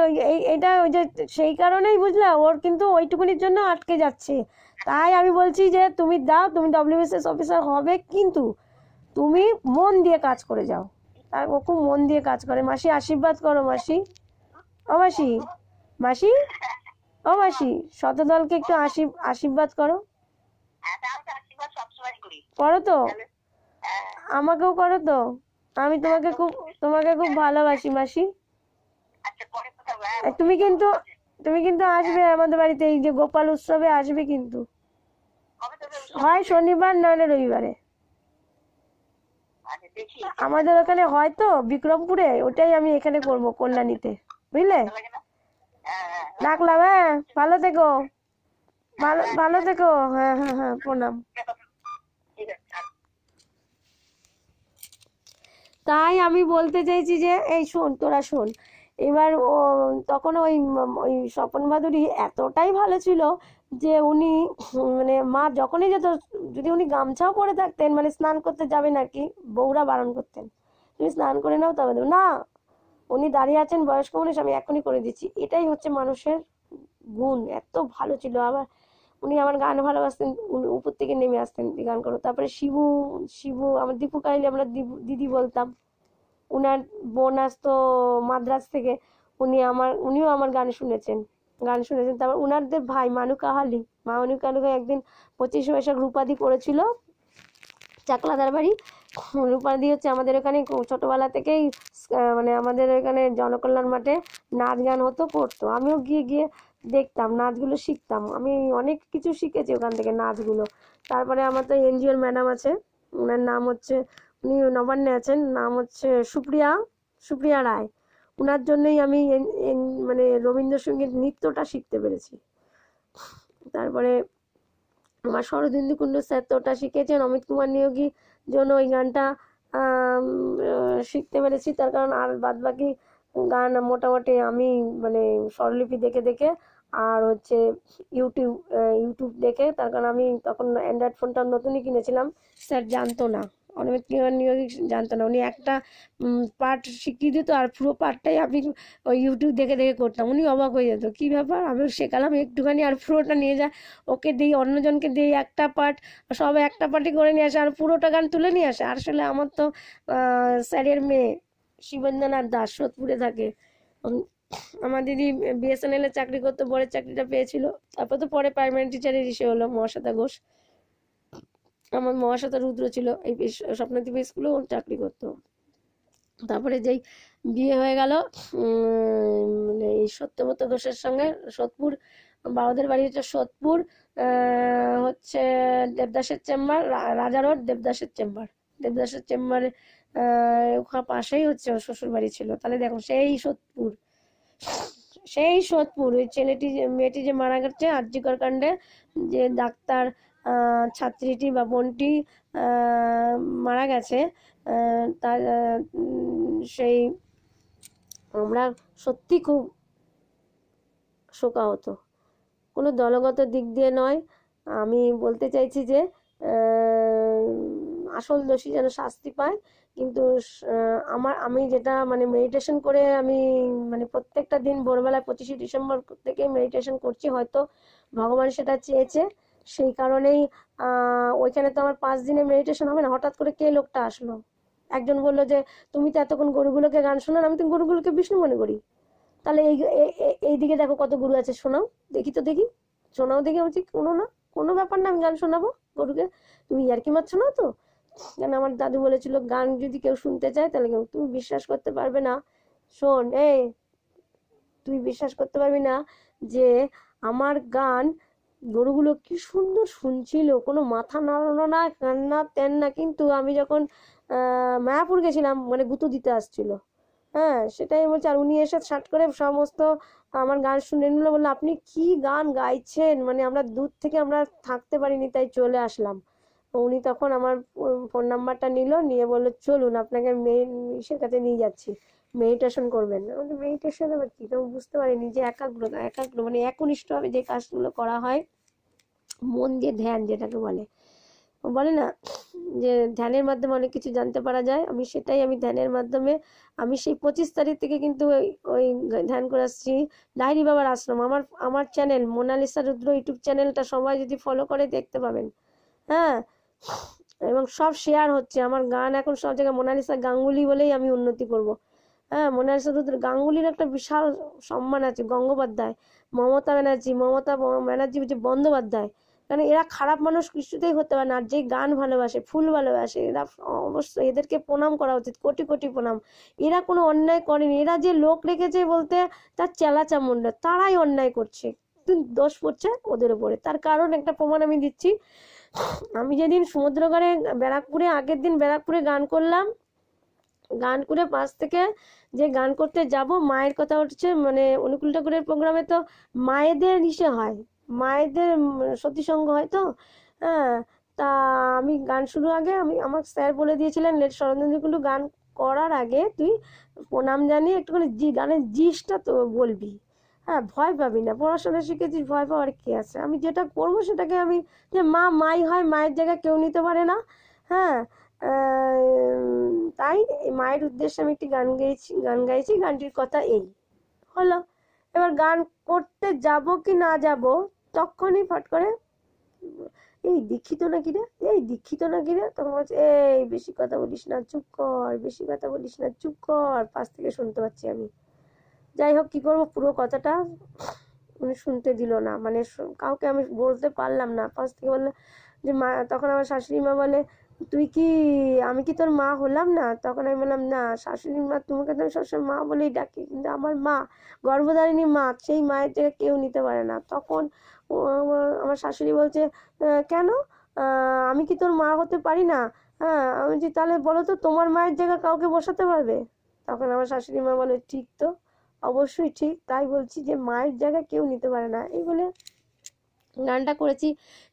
এটা ওই যে সেই কারণেই বুঝলা, ওর কিন্তু ওইটুকুনির জন্য আটকে যাচ্ছে। তাই আমি বলছি যে তুমি দাও, তুমি WBCS অফিসার হবে, কিন্তু তুমি মন দিয়ে কাজ করে যাও। আর ও খুব মন দিয়ে কাজ করে। মাসি আশীর্বাদ করো, মাসি, ও মাসি, মাসি, ও মাসি, শতদলকে একটু আশীর্বাদ করো। করো তো, আমাকেও করো তো, আমি তোমাকে খুব ভালোবাসি মাসি। তুমি কিন্তু আসবে আমাদের বাড়িতে, এই যে গোপাল উৎসবে আসবে কিন্তু, হয় শনিবার নইলে রবিবারে। আমাদের ওখানে হয়তো বিক্রমপুরে, ওটাই আমি এখানে করব, কল্যাণীতে, বুঝলে। রাখলাম, হ্যাঁ, ভালো থেকো, ভালো থেকো, হ্যাঁ হ্যাঁ হ্যাঁ, প্রণাম। তাই আমি বলতে চাইছি যে এই শোন, তোরা শোন, এবার তখন ওই স্বপন ভাদুরী এতটাই ভালো ছিল যে উনি মানে মা যখনই যেত, যদি উনি গামছাও পরে থাকতেন, মানে স্নান করতে যাবে নাকি, বউরা বারণ করতেন, তুমি স্নান করে নাও তবে দেবো না, উনি দাঁড়িয়ে আছেন বয়স্ক মানুষ, আমি এখনই করে দিচ্ছি। এটাই হচ্ছে মানুষের গুণ, এত ভালো ছিল। আবার উনি আমার গান ভালোবাসতেন, উপর থেকে নেমে আসতেন, গান করো। তারপরে শিবু, আমার দীপু কাইলে আমরা দিদি বলতাম। উনার বোন আসতো মাদ্রাজ থেকে, উনিও আমার গান শুনেছেন। তারপর উনাদের ভাই মানু কাহালি একদিন 25 বৈশাখ রূপাদি করেছিল চাকলাদার বাড়ি। রূপাদি হচ্ছে আমাদের ওখানে ছোটবেলা থেকেই, মানে আমাদের ওখানে জনকল্যাণ মাঠে নাচ গান হতো, করতো। আমিও গিয়ে দেখতাম, নাচগুলো শিখতাম, আমি অনেক কিছু শিখেছি ওখান থেকে, নাচগুলো। তারপরে আমার তো NGOর ম্যাডাম আছে, ওনার নাম হচ্ছে, উনি নবান্নে আছেন, নাম হচ্ছে সুপ্রিয়া রায়। ওনার জন্যই আমি মানে রবীন্দ্রসঙ্গীত নৃত্যটা শিখতে পেরেছি। তারপরে আমার শরদিন্দু কুণ্ডু স্যার তো ওটা শিখেছেন, অমিত কুমার নিয়োগী জন্য ওই গানটা শিখতে পেরেছি। তার কারণ আর বাদ বাকি গান মোটামুটি আমি মানে স্বরলিপি দেখে দেখে, আর হচ্ছে ইউটিউব দেখে। তার কারণ আমি তখন অ্যান্ড্রয়েড ফোনটা নতুনই কিনেছিলাম, স্যার জানতো না, অমিত কুমার নিয়োগী জানতো না। উনি একটা পার্ট শিখিয়ে দিত, আর পুরো পার্টটাই আমি ওই ইউটিউব দেখে দেখে করতাম। উনি অবাক হয়ে যেত, কী ব্যাপার, আমি শেখালাম একটুখানি আর পুরোটা নিয়ে যায়, ওকে দিই, অন্যজনকে দিই একটা পার্ট, সব একটা পার্টই করে নিয়ে আসে আর পুরোটা গান তুলে নিয়ে আসে। আসলে আমার তো স্যারের মেয়ে শিবেন্দ্রনাথ দাস সোদপুরে থাকে, আমার দিদি BSNL এর চাকরি করতো, বড়ের চাকরিটা পেয়েছিল। তারপর তো পরে প্রাইমারি টিচারের ইসে হলো, মহাশ্বেতা ঘোষ। আমার মহাশ্বেতা রুদ্র ছিল, এই স্বপ্নদ্বীপ স্কুলেও চাকরি করতো। তারপরে যেই বিয়ে হয়ে গেল মানে এই সত্যব্রত ঘোষের সঙ্গে, সোদপুর, বাবাদের বাড়ি হচ্ছে সোদপুর, হচ্ছে দেবদাসের চেম্বার, রাজা রোড, দেবদাসের চেম্বারে ওখানে পাশেই হচ্ছে ওর শ্বশুর বাড়ি ছিল। তাহলে দেখো, সেই সোদপুর ওই মেয়েটি যে মারা গেছে আরজিকর কাণ্ডে, যে ডাক্তার ছাত্রীটি বা বোনটি মারা গেছে, তার সেই আমরা সত্যি খুব শোকাহত, কোনো দলগত দিক দিয়ে নয়। আমি বলতে চাইছি যে আসল দোষী যেন শাস্তি পায়। কিন্তু আমি যেটা মানে মেডিটেশন করে, আমি মানে প্রত্যেকটা দিন ভোরবেলায় 25শে ডিসেম্বর থেকে মেডিটেশন করছি, হয়তো ভগবান সেটা চেয়েছে, সেই কারণেই ওইখানে তো আমার 5 দিনে মেডিটেশন হবে না। হঠাৎ করে কে লোকটা আসলো, একজন বললো যে তুমি তো এতক্ষণ গরুগুলোকে গান শোনান, আমি তো গরুগুলোকে বিষ্ণু মনে করি। তাহলে এই দিকে দেখো কত গরু আছে, শোনাও দেখি, শোনাও দেখি। বলছি কোনো ব্যাপার না, আমি গান শোনাবো গরুকে। তুমি ইয়ার্কি মারছো না তো? কেন আমার দাদু বলেছিল গান যদি কেউ শুনতে চায় তাহলে তুমি বিশ্বাস করতে পারবে না, শোন এই, তুই বিশ্বাস করতে পারবি না যে আমার গান গরুগুলো কি সুন্দর শুনছিল, কোনো মাথা নাড়ানো না, কান্না তেন না। কিন্তু আমি যখন মায়াপুর গেছিলাম, মানে গুঁতো দিতে আসছিল, হ্যাঁ সেটাই বলছি। আর উনি এসে শার্ট করে সমস্ত আমার গান শুনে নিল, বললো আপনি কি গান গাইছেন, মানে আমরা দূর থেকে আমরা থাকতে পারিনি, তাই চলে আসলাম। উনি তখন আমার ফোন নাম্বারটা নিল, নিয়ে বললো চলুন আপনাকে মেন ইসের কাছে নিয়ে যাচ্ছি, মেডিটেশন করবেন। আমাদের মেডিটেশন আবার কি, তো বুঝতে পারিনি যে একাগ্রতা, একাগ্র মানে একনিষ্ঠভাবে যে কাজগুলো করা হয়, মন দিয়ে ধ্যান যেটাকে বলে, বলে না যে ধ্যানের মাধ্যমে অনেক কিছু জানতে পারা যায়। আমি ধ্যানের মাধ্যমে আমি সেই 25 তারিখ থেকে কিন্তু ওই ধ্যান করে আসছি। লাহিড়ী বাবার আশ্রম, আমার চ্যানেল মোনালিসা রুদ্র ইউটিউব চ্যানেলটা সবাই যদি ফলো করে দেখতে পাবেন, হ্যাঁ। এবং সব শেয়ার হচ্ছে, আমার গান এখন সব জায়গায় মোনালিসা গাঙ্গুলি বলেই আমি উন্নতি করব, হ্যাঁ। মোনালিসা রুদ্র গাঙ্গুলির একটা বিশাল সম্মান আছে, গঙ্গোপাধ্যায়, মমতা ব্যানার্জি যে বন্দ্যোপাধ্যায়, কারণ এরা খারাপ মানুষ কিছুতেই হতে পারে না। আর যে গান ভালোবাসে, ফুল ভালোবাসে, এরা অবশ্যই এদেরকে প্রণাম করা উচিত, কোটি কোটি প্রণাম। এরা কোনো অন্যায় করেনি, এরা যে লোক রেখেছে বলতে তার চেলা চামুন্ডা, তারাই অন্যায় করছে, দোষ পড়ছে ওদের উপরে। তার কারণ একটা প্রমাণ আমি দিচ্ছি। আমি যেদিন সমুদ্রগড়ে ব্যারাকপুরে, আগের দিন ব্যারাকপুরে গান করলাম, গান করে পাশ থেকে যে গান করতে যাব, মায়ের কথা উঠছে, মানে অনুকূল ঠাকুরের প্রোগ্রামে তো মায়েদের ইসে হয়, মায়েদের সতীসঙ্গ হয় তো, হ্যাঁ। তা আমি গান শুরু আগে আমার স্যার বলে দিয়েছিলেন শরৎচন্দ্রকুণ্ডু গান করার আগে তুই প্রণাম জানিয়ে একটুখানি গানের জিসটা তো বলবি, হ্যাঁ, ভয় পাবি না, পড়াশোনা শিখেছিস, ভয় পাওয়ার কি আছে। আমি যেটা করবো সেটাকে আমি, যে মা মাই হয়, মায়ের জায়গায় কেউ নিতে পারে না, হ্যাঁ। তাই মায়ের উদ্দেশ্যে আমি একটি গান গাইছি, গানটির কথা এই হলো। এবার গান করতে যাব কি না যাব, তখনই ফট করে এই দীক্ষিত নাকি রে, এই দীক্ষিত নাকি রে, তখন বলছে এই বেশি কথা বলিস না, চুপ কর, বেশি কথা বলিস না, চুপ কর। পাশ থেকে শুনতে পাচ্ছি আমি। যাই হোক, কি করবো, পুরো কথাটা উনি শুনতে দিল না, মানে কাউকে আমি বলতে পারলাম না। পাশ থেকে বললো যে মা, তখন আমার শাশুড়ি মা বলে তুই কি, আমি কি তোর মা হলাম না? তখন আমি বললাম না শাশুড়ি মা, তোমাকে তো আমি সবসময় মা বলেই ডাকি, কিন্তু আমার মা গর্ভধারিণী মা, সেই মায়ের জায়গায় কেউ নিতে পারে না। তখন আমার শাশুড়ি বলছে কেন, আমি কি তোর মা হতে পারি না? হ্যাঁ, আমি বলছি তাহলে বলো তো তোমার মায়ের জায়গায় কাউকে বসাতে পারবে? তখন আমার শাশুড়ি মা বলে ঠিক তো, অবশ্যই ঠিক, তাই বলছি যে মায়ের জায়গায় কেউ নিতে পারে না, এই বলে গানটা করেছি।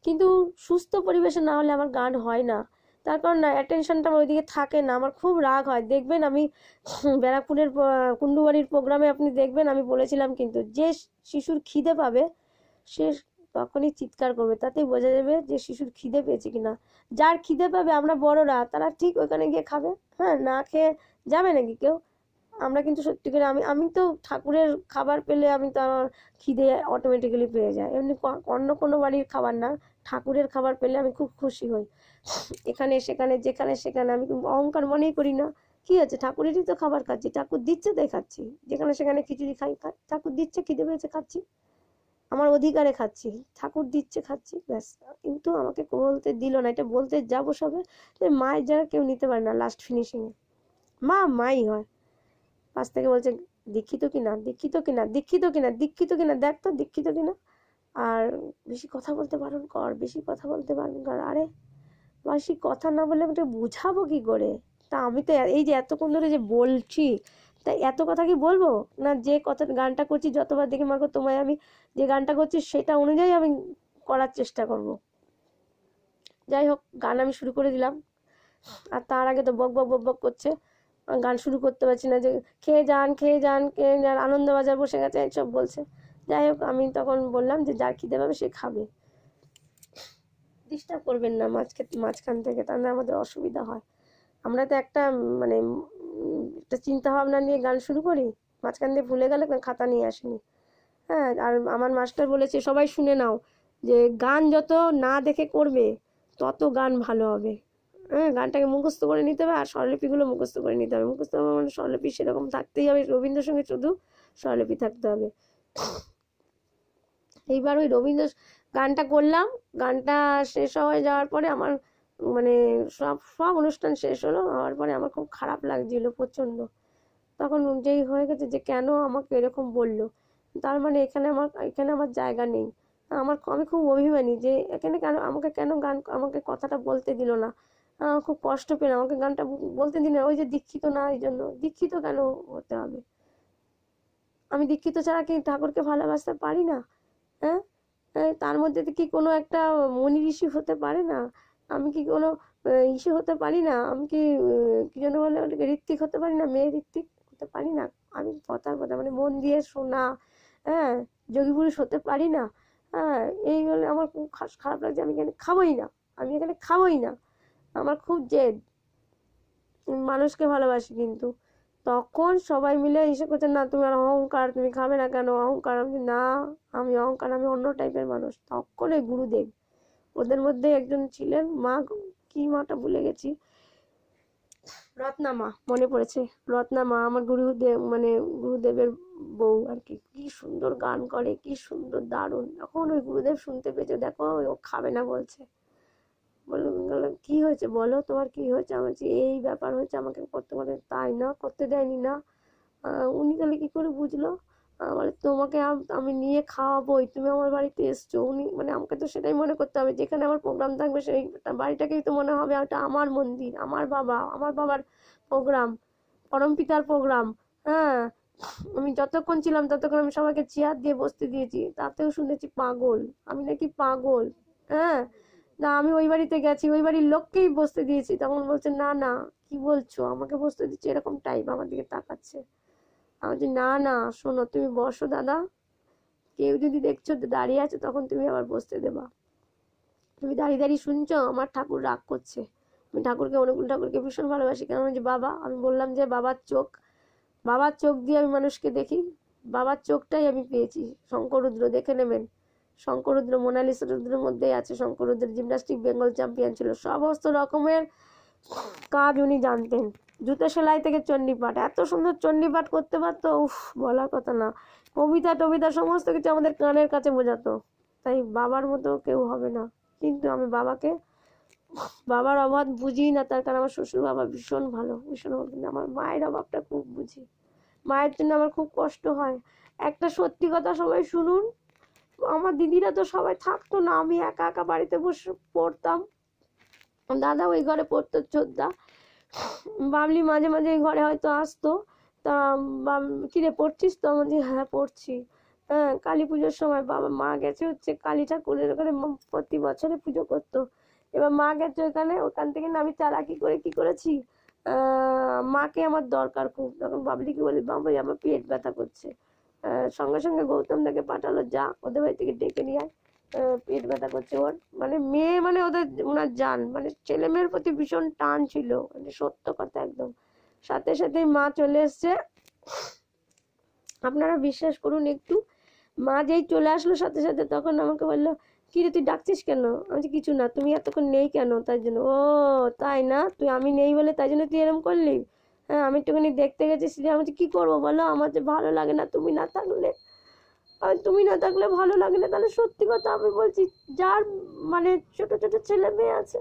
কিন্তু সুস্থ পরিবেশে না হলে আমার গান হয় না, তার কারণ না অ্যাটেনশনটা আমার ওইদিকে থাকে না, আমার খুব রাগ হয়। দেখবেন আমি ব্যারাকপুরের কুন্ডুবাড়ির প্রোগ্রামে আপনি দেখবেন আমি বলেছিলাম, কিন্তু যে শিশুর খিদে পাবে সে তখনই চিৎকার করবে, তাতেই বোঝা যাবে যে শিশুর খিদে পেয়েছে কিনা। যার খিদে পাবে, আমরা বড়রা, তারা ঠিক ওইখানে গিয়ে খাবে, হ্যাঁ, না খেয়ে যাবে নাকি কেউ? আমরা কিন্তু সত্যি করে, আমি তো ঠাকুরের খাবার পেলে আমি তো আমার খিদে অটোমেটিক্যালি পেয়ে যায়, এমনি অন্য কোনো বাড়ির খাবার না, ঠাকুরের খাবার পেলে আমি খুব খুশি হই। এখানে সেখানে যেখানে সেখানে আমি অহংকার মনেই করি না। কি আছে, ঠাকুরেরই তো খাবার খাচ্ছি, ঠাকুর দিচ্ছে তাই খাচ্ছি। যেখানে সেখানে খিচুড়ি খাই, ঠাকুর দিচ্ছে, খিদে পেয়েছে খাচ্ছি, আমার অধিকারে খাচ্ছি, ঠাকুর দিচ্ছে খাচ্ছি, ব্যাস। কিন্তু আমাকে বলতে দিল না, এটা বলতে যাবো সবে যে মায়ের যারা কেউ নিতে পারে না, লাস্ট ফিনিশিং এ মা মাই হয়। পাশ থেকে বলছে দীক্ষিত কিনা, দীক্ষিত কিনা, দীক্ষিত কিনা, দীক্ষিত কিনা, দেখ তো দীক্ষিত কিনা। আর বেশি কথা বলতে বারণ কর, বেশি কথা বলতে বারণ কর। আরে বেশি কথা না বলে আমি বুঝাবো কি করে? তা আমি তো এই যে এতক্ষণ ধরে যে বলছি, তা এত কথা কি বলবো না? যে কথা গানটা করছি, যতবার দেখি মাগো তোমায়, আমি যে গানটা করছি সেটা অনুযায়ী আমি করার চেষ্টা করব। যাই হোক, গান আমি শুরু করে দিলাম, আর তার আগে তো বক বক বক বক করছে, গান শুরু করতে পারছি না। যে খেয়ে যান, খেয়ে যান, খেয়ে যান, আনন্দবাজার বসে গেছে, এইসব বলছে। যাই হোক, আমি তখন বললাম যে যার খিদে পাবে সে খাবে, ডিস্টার্ব করবেন না মাঝখান থেকে, তাহলে আমাদের অসুবিধা হয়। আমরা তো একটা মানে একটা চিন্তা ভাবনা নিয়ে গান শুরু করি, মাঝখান দিয়ে ভুলে গেলে খাতা নিয়ে আসিনি, হ্যাঁ। আর আমার মাস্টার বলেছে সবাই শুনে নাও, যে গান যত না দেখে করবে তত গান ভালো হবে, হ্যাঁ। গানটাকে মুখস্থ করে নিতে হবে, আর স্বরলিপিগুলো মুখস্থ করে নিতে হবে। মুখস্থ মানে স্বরলিপি সেরকম থাকতেই হবে, রবীন্দ্রসঙ্গীত শুধু স্বরলিপি থাকতে হবে। এইবার ওই রবীন্দ্র গানটা করলাম, গানটা শেষ হয়ে যাওয়ার পরে আমার মানে সব সব অনুষ্ঠান শেষ হলো, হওয়ার পরে আমার খুব খারাপ লাগছিল প্রচণ্ড। তখন যেই হয়ে গেছে যে কেন আমাকে এরকম বললো, তার মানে এখানে আমার জায়গা নেই। আমি খুব অভিমানী যে এখানে কেন গান আমাকে কথাটা বলতে দিল না। খুব কষ্ট পেলাম, আমাকে গানটা বলতে দিল না। ওই যে দীক্ষিত না, এই জন্য দীক্ষিত কেন হতে হবে? আমি দীক্ষিত ছাড়া কি ঠাকুরকে ভালোবাসতে পারি না? হ্যাঁ, তার মধ্যে কি কোনো একটা মনি ঋষি হতে পারে না? আমি কি কোনো ইসে হতে পারি না? আমি কি কি যেন বলে ওটাকে, ঋত্বিক হতে পারি না? মেয়ে ঋত্বিক হতে পারি না? আমি কথার কথা মানে মন দিয়ে শোনা, হ্যাঁ, যোগী পুরুষ হতে পারি না? হ্যাঁ, এই বলে আমার খুব খারাপ লাগছে। আমি এখানে খাবোই না, আমি এখানে খাবোই না। আমার খুব জেদ, মানুষকে ভালোবাসি কিন্তু। তখন সবাই মিলে এসে করছে, না তুমি আর অহংকার, তুমি খাবে না কেন অহংকার? আমি না, আমি অহংকার, আমি অন্য টাইপের মানুষ। তখন এই গুরুদেব, ওদের মধ্যে একজন ছিলেন মা, কি মাটা ভুলে গেছি, রত্না মা, মনে পড়েছে, রত্না মা আমার গুরুদেব, মানে গুরুদেবের বউ আর কি। কি সুন্দর গান করে, কি সুন্দর, দারুণ। এখন ওই গুরুদেব শুনতে পেয়েছে, দেখো ও খাবে না বলছে। বললাম কি হয়েছে বলো, তোমার কি হয়েছে? আমার এই ব্যাপার হয়েছে, আমাকে করতে পারে, তাই না, করতে দেয়নি না। উনি তাহলে কি করে বুঝলো? বলে তোমাকে আমি নিয়ে খাওয়াবোই, তুমি আমার বাড়িতে এসছো। উনি মানে আমাকে তো সেটাই মনে করতে হবে, যেখানে আমার প্রোগ্রাম থাকবে সেই বাড়িটাকেই তো মনে হবে ওটা আমার মন্দির, আমার বাবার প্রোগ্রাম, পরম পিতার প্রোগ্রাম। হ্যাঁ, আমি যতক্ষণ ছিলাম ততক্ষণ আমি সবাইকে চেয়ার দিয়ে বসতে দিয়েছি, তাতেও শুনেছি পাগল, আমি নাকি পাগল। হ্যাঁ, না আমি ওই বাড়িতে গেছি, ওই বাড়ির লোককেই বসতে দিয়েছি, তখন বলছে না না, কি বলছো, আমাকে বসতে দিচ্ছে, এরকম টাইপ আমার দিকে তাকাচ্ছে। আমি বলছি না না, শোনো তুমি বসো দাদা, কেউ যদি দেখছো দাঁড়িয়ে আছে তখন তুমি আবার বসতে দেবা। তুমি দাঁড়িয়ে দাঁড়িয়ে শুনছো, আমার ঠাকুর রাগ করছে। আমি ঠাকুরকে, অনুকূল ঠাকুরকে ভীষণ ভালোবাসি, কেন যে বাবা, আমি বললাম যে বাবার চোখ দিয়ে আমি মানুষকে দেখি, বাবার চোখটাই আমি পেয়েছি। শঙ্কররুদ্র দেখে নেবেন, শঙ্কররুদ্র মোনালিসা রুদ্রের মধ্যেই আছে। শঙ্কররুদ্র জিমন্যাস্টিক বেঙ্গল চ্যাম্পিয়ন ছিল, সমস্ত রকমের কাজ উনি জানতেন। জুতো সেলাই থেকে চণ্ডীপাঠ, এত সুন্দর চণ্ডীপাঠ করতে পারতো, উফ, বলার কথা না। কবিতা টবিতা সমস্ত কিছু আমাদের কানের কাছে বোঝাতো। তাই বাবার মতো কেউ হবে না। কিন্তু আমি বাবার অভাব বুঝি না, তার কারণ আমার শ্বশুর বাবা ভীষণ ভালো, ভীষণ ভালো। কিন্তু আমার মায়ের অভাবটা খুব বুঝি, মায়ের জন্য আমার খুব কষ্ট হয়। একটা সত্যি কথা সবাই শুনুন, আমার দিদিরা তো সবাই থাকতো না, আমি একা একা বাড়িতে বসে পড়তাম। দাদা ওই ঘরে পড়তো, ছোটদা, বাবলি মাঝে মাঝে এই ঘরে হয়তো আসতো। তা কিরে পড়ছিস তো? আমি হ্যাঁ পড়ছি। হ্যাঁ, কালী পুজোর সময় মা গেছে হচ্ছে কালী ঠাকুরের ওখানে, প্রতি বছরে পুজো করতো। এবার মা গেছে ওখান থেকে আমি চালাকি করে কি করেছি, মাকে আমার দরকার খুব, তখন বাবলিকে বলি বাবা আমার পেট ব্যথা করছে। সঙ্গে সঙ্গে গৌতম দাকে পাঠালো, যা ওদের বাড়ি থেকে ডেকে নিয়ে আয়, পেট ব্যথা করছে ওর। মানে মেয়ে মানে ওনার জান, মানে ছেলে মেয়ের প্রতি ভীষণ টান ছিল, মানে সত্য কথা একদম। সাথে সাথেই মা চলে এসছে, আপনারা বিশ্বাস করুন একটু, মা যেই চলে আসলো সাথে সাথে তখন আমাকে বললো, কি রে তুই ডাকছিস কেন? আমি কিছু না, তুমি এতক্ষণ নেই কেন? তাই জন্য। ও তাই না, আমি নেই বলে তাই জন্য তুই এরকম করলি? হ্যাঁ, আমি একটুখানি দেখতে গেছি সিরিয়াল। আমি কি করবো বলো, আমার যে ভালো লাগে না তুমি না থাকলে, আর তুমি না থাকলে ভালো লাগে না। তাহলে সত্যি কথা আমি বলছি, যার মানে ছোট ছোট ছেলে মেয়ে আছে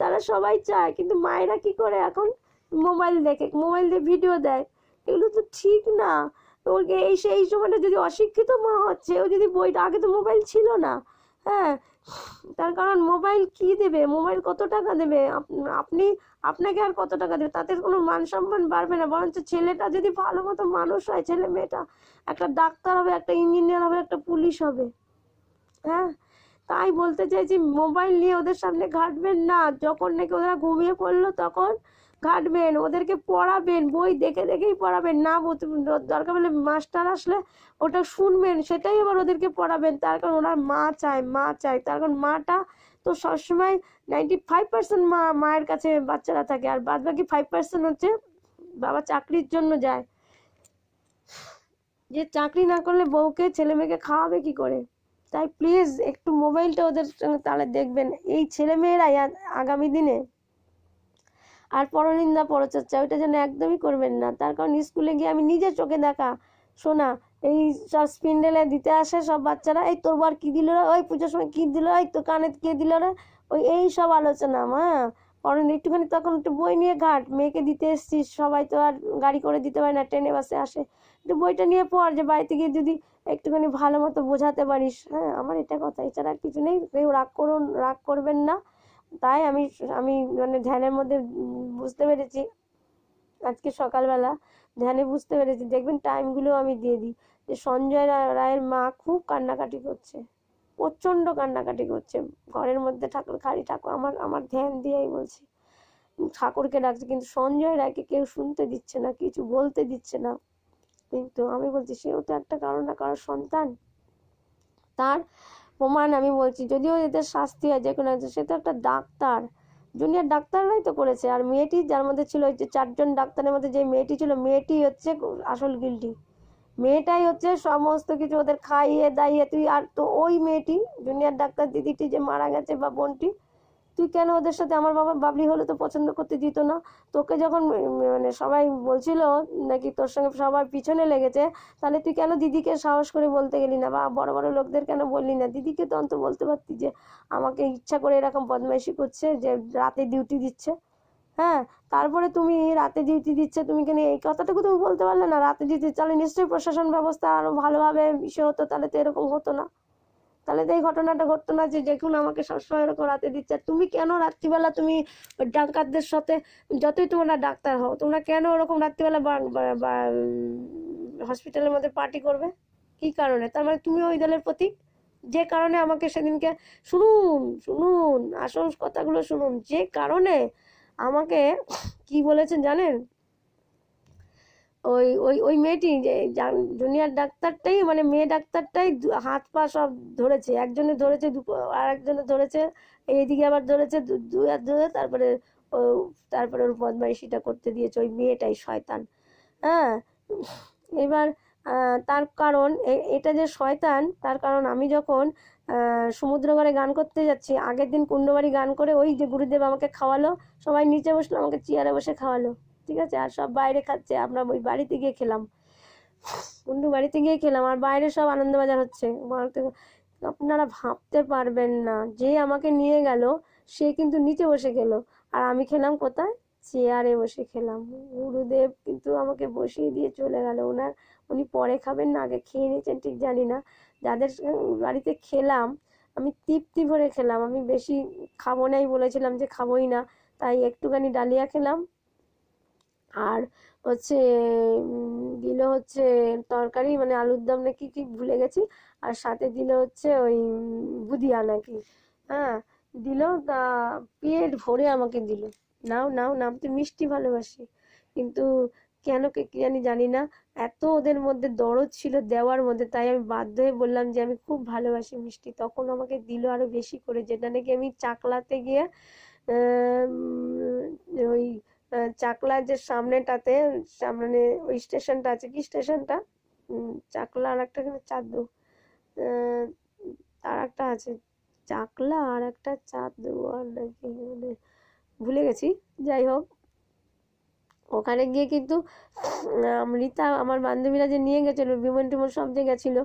তারা সবাই চায়, কিন্তু মায়েরা কি করে এখন, মোবাইল দিয়ে ভিডিও দেয়, এগুলো তো ঠিক না। ওকে সেই সময়টা যদি অশিক্ষিত মা হচ্ছে, ও যদি বইটা, আগে তো মোবাইল ছিল না। হ্যাঁ, তার কারণ মোবাইল কি দেবে, মোবাইল কত টাকা দেবে আপনি, আপনাকে আর কত টাকা দেবে, তাতে কোনো মান সম্মান বাড়বে না। বরঞ্চ ছেলেটা যদি ভালো মতো মানুষ হয়, ছেলে মেয়েটা একটা ডাক্তার হবে, একটা ইঞ্জিনিয়ার হবে, একটা পুলিশ হবে। হ্যাঁ, তাই বলতে চাইছি, মোবাইল নিয়ে ওদের সামনে ঘাটবেন না। যখন নাকি ওরা ঘুমিয়ে পড়লো তখন ঘাটবেন, ওদেরকে পড়াবেন, বই দেখে দেখেই পড়াবেন, না দরকার হলে মাস্টার আসলে ওটা শুনবেন, সেটাই আবার ওদেরকে পড়াবেন। তার কারণ ওনার মা চায়, তার কারণ মাটা তো সবসময় 95% মায়ের কাছে বাচ্চারা থাকে, আর বাদ বাকি 5% হচ্ছে বাবা চাকরির জন্য যায়। যে চাকরি না করলে বউকে ছেলে মেয়েকে খাওয়াবে কি করে? তাই প্লিজ একটু মোবাইলটা ওদের সঙ্গে তাহলে দেখবেন, এই ছেলে মেয়েরাই আগামী দিনে আর পরনিন্দা পরচর্চা ওইটা যেন একদমই করবেন না। তার কারণ স্কুলে গিয়ে আমি নিজে চোখে দেখা শোনা, এই সব স্পিন্ডেলে দিতে আসে সব বাচ্চারা, এই তোর বার কি দিল রে, ওই পুজোর সময় কি দিল, ওই তোর কানে কে দিল রে, ওই এই সব আলোচনা। মা কারণ একটুখানি তখন একটু বই নিয়ে ঘাট, মেয়েকে দিতে এসছিস, সবাই তো আর গাড়ি করে দিতে পারে না, ট্রেনে বাসে আসে, একটু বইটা নিয়ে পড়, যে বাড়িতে গিয়ে যদি একটুখানি ভালো মতো বোঝাতে পারিস। হ্যাঁ, আমার এটা কথা, এছাড়া আর কিছু নেই। কেউ রাগ করবেন না। তাই আমি আমি মানে ধ্যানের মধ্যে বুঝতে পেরেছি, আজকে সকালবেলা ধ্যানে বুঝতে পেরেছি, দেখবেন টাইমগুলো আমি দিয়ে দিই, যে সঞ্জয় রায়ের মা খুব কান্নাকাটি করছে, প্রচণ্ড কান্নাকাটি করছে, ঘরের মধ্যে ঠাকুর খালি ঠাকুর, আমার আমার ধ্যান দিয়েই বলছি, ঠাকুরকে ডাকছে, কিন্তু সঞ্জয় রায়কে কেউ শুনতে দিচ্ছে না, কিছু বলতে দিচ্ছে না। কিন্তু আমি বলছি, সেও তো একটা কারো না কারোর সন্তান, তার প্রমাণ আমি বলছি, যদিও এদের শাস্তি হয় যে কোনো, সে তো একটা ডাক্তার, জুনিয়র ডাক্তাররাই তো করেছে। আর মেয়েটি যার মধ্যে ছিল, ওই যে 4জন ডাক্তারের মধ্যে যে মেয়েটি ছিল, মেয়েটি হচ্ছে আসল গিল্টি, মেয়েটাই হচ্ছে সমস্ত কিছু ওদের খাইয়ে দাইয়ে। তুই আর তো ওই মেয়েটি, জুনিয়র ডাক্তার দিদিটি যে মারা গেছে বা বোনটি, তুই কেন ওদের সাথে, আমার বাবা বাবলি হলে তো পছন্দ করতে দিত না তোকে, যখন মানে সবাই বলছিল নাকি তোর সঙ্গে সবার পিছনে লেগেছে, তাহলে তুই কেন দিদিকে সাহস করে বলতে গেলি না, বা বড় বড় লোকদের কেন বললি না? দিদিকে তো অন্তত বলতে পারতি যে আমাকে ইচ্ছা করে এরকম বদমাইশি করছে, যে রাতে ডিউটি দিচ্ছে। হ্যাঁ, তারপরে তুমি রাতে ডিউটি দিচ্ছে, তুমি কেন এই কথাটুকু তুমি বলতে পারলে না? রাতে ডিউটি, তাহলে নিশ্চয়ই প্রশাসন ব্যবস্থা আরো ভালোভাবে ইসে হতো, তাহলে তো এরকম হতো না, তাহলে তো এই ঘটনাটা ঘটতো না, যে দেখুন আমাকে সবসময় এরকম রাতে দিচ্ছে। আর তুমি কেন রাত্রিবেলা তুমি ডাকাতদের সাথে, যতই তোমরা ডাক্তার হও, তোমরা কেন ওরকম রাত্রিবেলা হসপিটালের মধ্যে পার্টি করবে? কি কারণে? তার মানে তুমি ওই দলের প্রতীক। যে কারণে আমাকে সেদিনকে, শুনুন শুনুন আসল কথাগুলো শুনুন, যে কারণে আমাকে কি বলেছেন জানেন? ওই ওই ওই মেয়েটি, যে জুনিয়র ডাক্তারটাই, মানে মেয়ে ডাক্তারটাই হাত পা সব ধরেছে, একজনে ধরেছে আর একজনে ধরেছে, এইদিকে আবার ধরেছে দুই হাত ধরে, তারপরে ও, তারপরে ওর বদমাইশিটা করতে দিয়েছে ওই মেয়েটাই, শয়তান। হ্যাঁ, এবার তার কারণ এটা যে শয়তান, তার কারণ আমি যখন সমুদ্রগড়ে গান করতে যাচ্ছি, আগের দিন কুণ্ডবাড়ি গান করে, ওই যে গুরুদেব আমাকে খাওয়ালো, সবাই নিচে বসলো, আমাকে চেয়ারে বসে খাওয়ালো, ঠিক আছে, আর সব বাইরে খাচ্ছে, আমরা ওই বাড়িতে গিয়ে খেলাম, কুন্ডু বাড়িতে গিয়ে খেলাম, আর বাইরে সব আনন্দবাজার হচ্ছে। আপনারা ভাবতে পারবেন না, যে আমাকে নিয়ে গেল সে কিন্তু নিচে বসে গেল, আর আমি খেলাম কোথায়? চেয়ারে বসে খেলাম। গুরুদেব কিন্তু আমাকে বসিয়ে দিয়ে চলে গেল, উনি পরে খাবেন না আগে খেয়ে নিয়েছেন ঠিক জানি না। যাদের বাড়িতে খেলাম আমি তৃপ্তি ভরে খেলাম, আমি বেশি খাবো নাই, বলেছিলাম যে খাবোই না, তাই একটুখানি ডালিয়া খেলাম, আর হচ্ছে দিল হচ্ছে তরকারি, মানে আলুর দম নাকি কি ভুলে গেছি, আর সাথে দিল হচ্ছে ওই বুদিয়া নাকি, হ্যাঁ দিল, তা পেট ভরে আমাকে দিল। নাও নাও, নাম তো মিষ্টি ভালোবাসি, কিন্তু কেন কি জানি জানি না, এত ওদের মধ্যে দরদ ছিল দেওয়ার মধ্যে, তাই আমি বাধ্য হয়ে বললাম যে আমি খুব ভালোবাসি মিষ্টি, তখন আমাকে দিল আরো বেশি করে, যেটা নাকি আমি চাকলাতে গিয়ে ওই চাকলার যে সামনেটাতে, সামনে ওই স্টেশনটা আছে, কি স্টেশনটা, চাকলা আর একটা চাঁদু, আর একটা আছে চাকলা আর একটা চাঁদু আর নাকি, মানে ভুলে গেছি, যাই হোক ওখানে গিয়ে কিন্তু রীতা, আমার বান্ধবীরা যে নিয়ে গেছিলো, বিমন টিমন সব যে গেছিলো,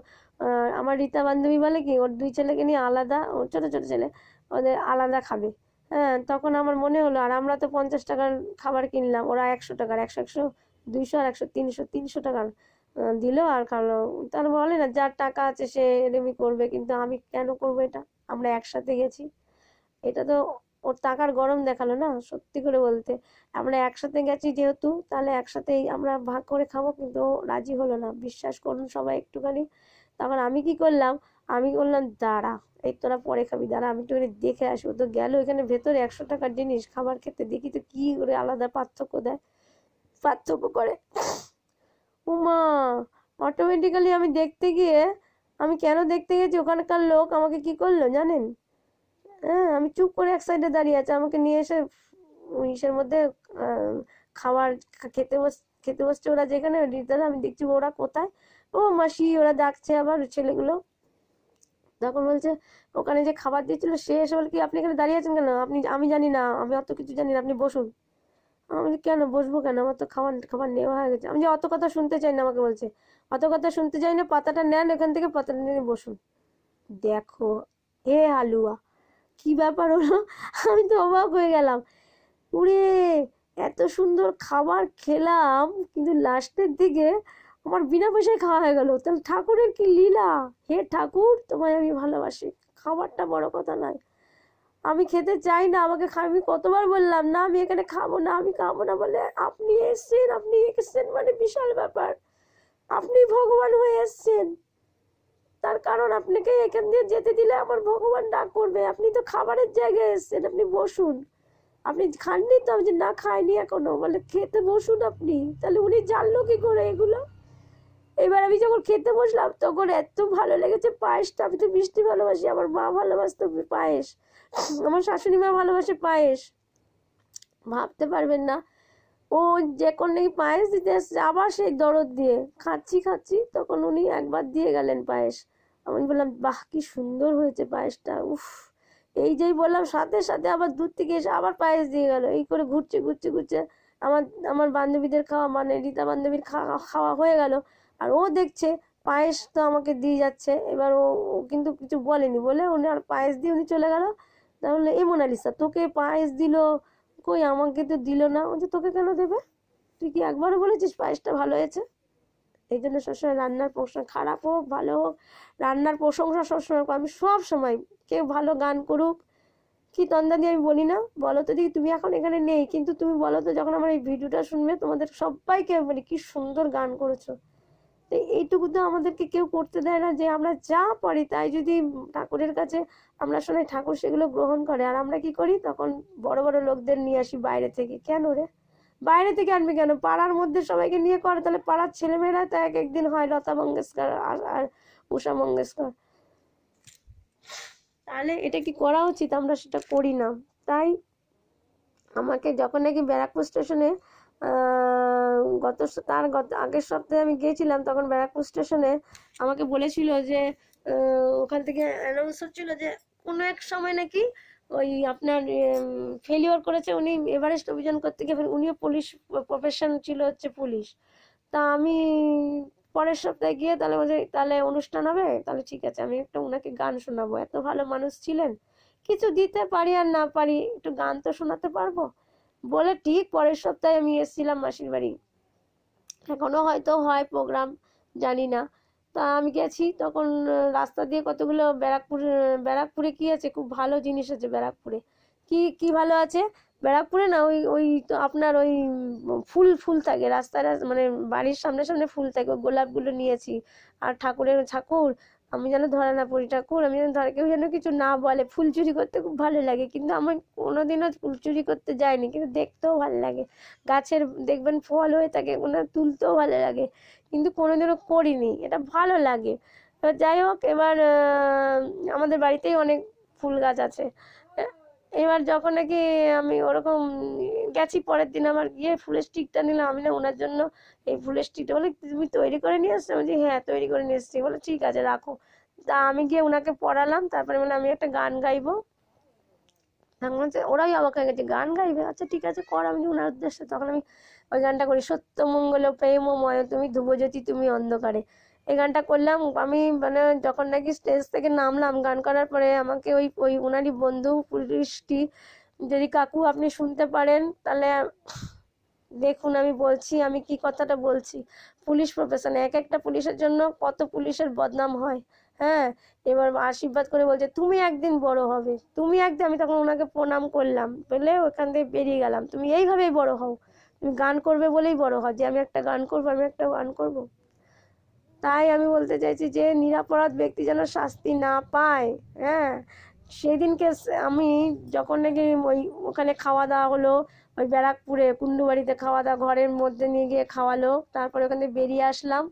আমার রীতা বান্ধবী বলে কি, ওর 2 ছেলেকে নিয়ে আলাদা, ওর ছোটো ছোটো ছেলে, ওদের আলাদা খাবে। হ্যাঁ, তখন আমার মনে হলো, আর আমরা তো 50 টাকার খাবার কিনলাম, ওরা 100 টাকার, 100 100 200 আর 100 300 টাকার দিল আর খাওয়ালো। তার বলে না, যার টাকা আছে সে এরমই করবে, কিন্তু আমি কেন করবো এটা? আমরা একসাথে গেছি, এটা তো ওর টাকার গরম দেখালো না, সত্যি করে বলতে, আমরা একসাথে গেছি যেহেতু, তাহলে একসাথেই আমরা ভাগ করে খাবো, কিন্তু ও রাজি হলো না, বিশ্বাস করুন সবাই একটুখানি। তখন আমি কি করলাম, আমি বললাম দাঁড়া, এই তোরা পরে খাবি, দাঁড়া আমি একটুখানি দেখে আসি। ও তো গেল এখানে ভেতরে 100 টাকার জিনিস খাবার খেতে, দেখি তো কি করে আলাদা পার্থক্য দেয়, পার্থক্য করে। উমা, অটোমেটিক্যালি আমি দেখতে গিয়ে, আমি কেন দেখতে গেছি, ওখানকার লোক আমাকে কি করলো জানেন? হ্যাঁ, আমি চুপ করে এক সাইডে দাঁড়িয়ে আছে, আমাকে নিয়ে এসে ইসের মধ্যে খাবার খেতে বসছে ওরা যেখানে, আমি দেখছি ওরা কোথায়, ও মাসি ওরা ডাকছে আবার ছেলেগুলো। তখন বলছে, ওখানে যে খাবার দিয়েছিল সে এসে বলে কি, আপনি এখানে দাঁড়িয়ে আছেন কেন? আমি জানি না, আমি অত কিছু জানি না, আপনি বসুন। আমি কেন বসবো, কেন, আমার তো খাবার খাবার নেওয়া হয়ে গেছে। আমি যে অত কথা শুনতে চাই না, আমাকে বলছে অত কথা শুনতে চাই না, পাতাটা নেন এখান থেকে, পাতাটা নিয়ে বসুন। দেখো এ হালুয়া, কি ব্যাপার হলো, আমি তো অবাক হয়ে গেলাম। উড়ে এত সুন্দর খাবার খেলাম, কিন্তু লাস্টের দিকে আমার বিনা পয়সায় খাওয়া হয়ে গেল। তাহলে ঠাকুরের কি লীলা! হে ঠাকুর, তোমায় আমি ভালোবাসি, খাবারটা বড় কথা নয়, আমি খেতে চাই না, আমাকে আমি কতবার বললাম না আমি এখানে খাবো না, আমি খাবো না, বলে আপনি এসছেন, আপনি এসছেন মানে বিশাল ব্যাপার, আপনি ভগবান হয়ে এসছেন, তার কারণ আপনাকে এখান দিয়ে যেতে দিলে আমার ভগবান ডাক করবে, আপনি তো খাবারের জায়গায় এসছেন, আপনি বসুন, আপনি খাননি তো? আমি যে না খাইনি এখনো, বলে খেতে বসুন আপনি। তাহলে উনি জানলো কি করে এগুলো? এবার আমি যখন খেতে বসলাম তখন এত ভালো লেগেছে পায়েসটা, আমি তো মিষ্টি ভালোবাসি, আমার মা ভালোবাসতো পায়েস, আমার শাশুড়ি মা ভালোবাসে পায়েস, ভাবতে পারবেন না। ও যখন নাকি পায়েস দিতে আসছে আবার সেই দরদ দিয়ে খাচ্ছি খাচ্ছি, তখন উনি একবার দিয়ে গেলেন পায়েস। আমি বললাম বাহ কি সুন্দর হয়েছে পায়েসটা, উফ। এই যেই বললাম সাথে সাথে আবার দূর থেকে এসে আবার পায়েস দিয়ে গেল। এই করে ঘুরছে ঘুরছে ঘুরছে আমার আমার বান্ধবীদের খাওয়া, মানে রীতা বান্ধবীর খাওয়া হয়ে গেল, আর ও দেখছে পায়েস তো আমাকে দিয়ে যাচ্ছে। এবার ও কিন্তু কিছু বলেনি, বলে উনি আর পায়েস দিয়ে উনি চলে গেল। তাহলে এই মোনালিসা তোকে পায়েস দিল, কই আমাকে তো দিল না। ও যে তোকে কেন দেবে, তুই কি একবারও বলেছিস পায়েসটা ভালো হয়েছে? এই জন্য সবসময় রান্নার প্রশংসা, খারাপ হোক ভালো হোক, রান্নার প্রশংসা সবসময়, আমি সব সময়, কেউ ভালো গান করুক কি তন্দা দিয়ে আমি বলি না, বলো তো দেখি, তুমি এখন এখানে নেই কিন্তু তুমি বলো তো যখন আমার এই ভিডিওটা শুনবে তোমাদের সবাইকে বলি কি সুন্দর গান করেছো। তো এইটুকু তো আমাদেরকে কেউ করতে দেয় না, যে আমরা যা পারি তাই যদি ঠাকুরের কাছে আমরা শোনাই, ঠাকুর সেগুলো গ্রহণ করে। আর আমরা কি করি তখন, বড় বড় লোকদের নিয়ে আসি বাইরে থেকে। কেন রে, বাইরে থেকে আনবে কেন, পাড়ার মধ্যে সবাইকে নিয়ে করে, তাহলে পাড়ার ছেলেমেয়েরা তো এক একদিন হয় লতা মঙ্গেশকর আর উষা মঙ্গেশকর। তাহলে এটা কি করা উচিত? আমরা সেটা করি না। তাই আমাকে যখন নাকি ব্যারাকপুর স্টেশনে গত আগের সপ্তাহে আমি গিয়েছিলাম, তখন ব্যারাকপুর স্টেশনে আমাকে বলেছিল যে ওখান থেকে অ্যানাউন্স হচ্ছিল যে কোনো এক সময় নাকি ওই আপনার ফেলিওর করেছে উনি, এভারেস্ট অভিযান করতে গিয়ে, উনিও পুলিশ প্রফেশন ছিল, হচ্ছে পুলিশ। তা আমি পরের সপ্তাহে গিয়ে তাহলে বলছে তাহলে অনুষ্ঠান হবে, তাহলে ঠিক আছে আমি একটা ওনাকে গান শোনাবো। এত ভালো মানুষ ছিলেন, কিছু দিতে পারি আর না পারি একটু গান তো শোনাতে পারবো বলে, ঠিক পরের সপ্তাহে আমি এসেছিলাম মাসির বাড়ি। এখনো হয়তো হয় প্রোগ্রাম, জানি না। তা আমি গেছি তখন, রাস্তা দিয়ে কতগুলো ব্যারাকপুরে কি আছে, খুব ভালো জিনিস আছে ব্যারাকপুরে। কি কি ভালো আছে ব্যারাকপুরে না, ওই ওই তো আপনার ওই ফুল ফুল থাকে রাস্তায়, মানে বাড়ির সামনে সামনে ফুল থাকে, ওই গোলাপগুলো নিয়েছি। আর ঠাকুর আমি যেন ধরা না পড়ি, ঠাকুর আমি যেন ধরা, কেউ যেন কিছু না বলে। ফুল চুরি করতে খুব ভালো লাগে, কিন্তু আমি কোনোদিনও ফুল চুরি করতে যাইনি, কিন্তু দেখতেও ভালো লাগে। গাছের দেখবেন ফল হয়ে থাকে, ওনার তুলতেও ভালো লাগে, কিন্তু কোনোদিনও করিনি, এটা ভালো লাগে। এবার যাই হোক, এবার আমাদের বাড়িতেই অনেক ফুল গাছ আছে। এবার যখন নাকি আমি ওরকম গেছি, পরের দিন আমার গিয়ে ফুলের স্টিকটা নিলাম, আমি না ওনার জন্য এই ফুলের স্টিকটা, বলে তুমি তৈরি করে নিয়ে এসছো? আমি বলছি হ্যাঁ তৈরি করে নিয়ে এসছি। বলে ঠিক আছে রাখো। তা আমি গিয়ে ওনাকে পড়ালাম, তারপরে বলে আমি একটা গান গাইবো। ওরাই অবাক হয়ে গেছে, গান গাইবে, আচ্ছা ঠিক আছে কর। আমি ওনার উদ্দেশ্যে তখন আমি ওই গানটা করি, সত্য মঙ্গল প্রেমময় তুমি ধ্রুবজ্যোতি তুমি অন্ধকারে, এই গানটা করলাম। আমি মানে যখন নাকি স্টেজ থেকে নামলাম গান করার পরে, আমাকে ওই ওই ওনারই বন্ধু পুলিশটি, যদি কাকু আপনি শুনতে পারেন তাহলে দেখুন আমি বলছি, আমি কি কথাটা বলছি। পুলিশ প্রফেশনে এক একটা পুলিশের জন্য কত পুলিশের বদনাম হয়। হ্যাঁ, এবার আশীর্বাদ করে বলছে তুমি একদিন বড় হবে, তুমি একদিন, আমি তখন ওনাকে প্রণাম করলাম, বলে ওখান থেকে বেরিয়ে গেলাম। তুমি এইভাবেই বড় হও, তুমি গান করবে বলেই বড় হও, যে আমি একটা গান করবো, আমি একটা গান করবো। তাই আমি বলতে চাইছি যে নিরপরাধ ব্যক্তি যেন শাস্তি না পায়। হ্যাঁ, সেদিনকে আমি যখন নাকি ওই ওখানে খাওয়া দাওয়া হলো, ওই ব্যারাকপুরে কুন্ডুবাড়িতে খাওয়া দাওয়া, ঘরের মধ্যে নিয়ে গিয়ে খাওয়ালো, তারপরে ওখান থেকে বেরিয়ে আসলাম।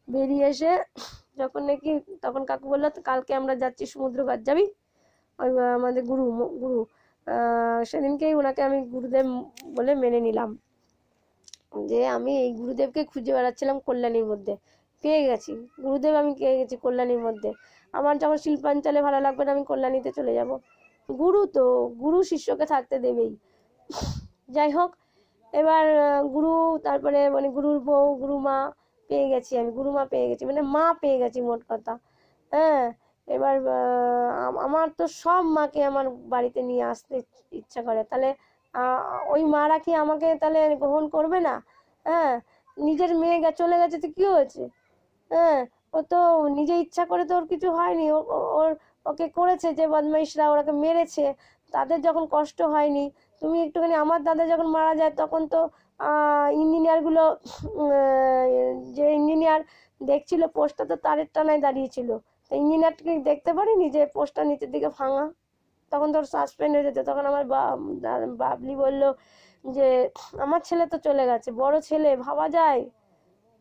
বেরিয়ে এসে যখন নাকি, তখন কাকু বললো কালকে আমরা যাচ্ছি সমুদ্রঘাট, যাবি? ওই আমাদের গুরু সেদিনকেই ওনাকে আমি গুরুদেব বলে মেনে নিলাম, যে আমি এই গুরুদেবকে খুঁজে বেড়াচ্ছিলাম কল্যাণীর মধ্যে, পেয়ে গেছি গুরুদেব, আমি পেয়ে গেছি কল্যাণীর মধ্যে। আমার যখন শিল্পাঞ্চলে ভালো লাগবে না, আমি কল্যাণীতে চলে যাব। গুরু তো, গুরু শিষ্যকে থাকতে দেবেই। যাই হোক, এবার গুরু, তারপরে মানে গুরুর বউ, গুরুমা পেয়ে গেছি, আমি গুরুমা পেয়ে গেছি, মানে মা পেয়ে গেছি মোট কথা। হ্যাঁ, এবার আমার তো সব মাকে আমার বাড়িতে নিয়ে আসতে ইচ্ছা করে। তাহলে ওই মারা কি আমাকে তাহলে গ্রহণ করবে না? হ্যাঁ, নিজের মেয়ে চলে গেছে তো কি হয়েছে? হ্যাঁ, ও তো নিজে ইচ্ছা করে তো ওর কিছু হয়নি, ওর ওকে করেছে যে বদমাইশরা, ওরাকে মেরেছে, তাদের যখন কষ্ট হয়নি। তুমি একটুখানি, আমার দাদা যখন মারা যায় তখন তো ইঞ্জিনিয়ারগুলো, যে ইঞ্জিনিয়ার দেখছিল পোস্টটা তো তারের টানায় দাঁড়িয়েছিল, তো ইঞ্জিনিয়ারকে দেখতে পারিনি যে পোস্টটা নিচের দিকে ভাঙা, তখন তোর সাসপেন্ড হয়ে যেত। তখন আমার বাবলি বলল যে আমার ছেলে তো চলে গেছে, বড় ছেলে, ভাবা যায়?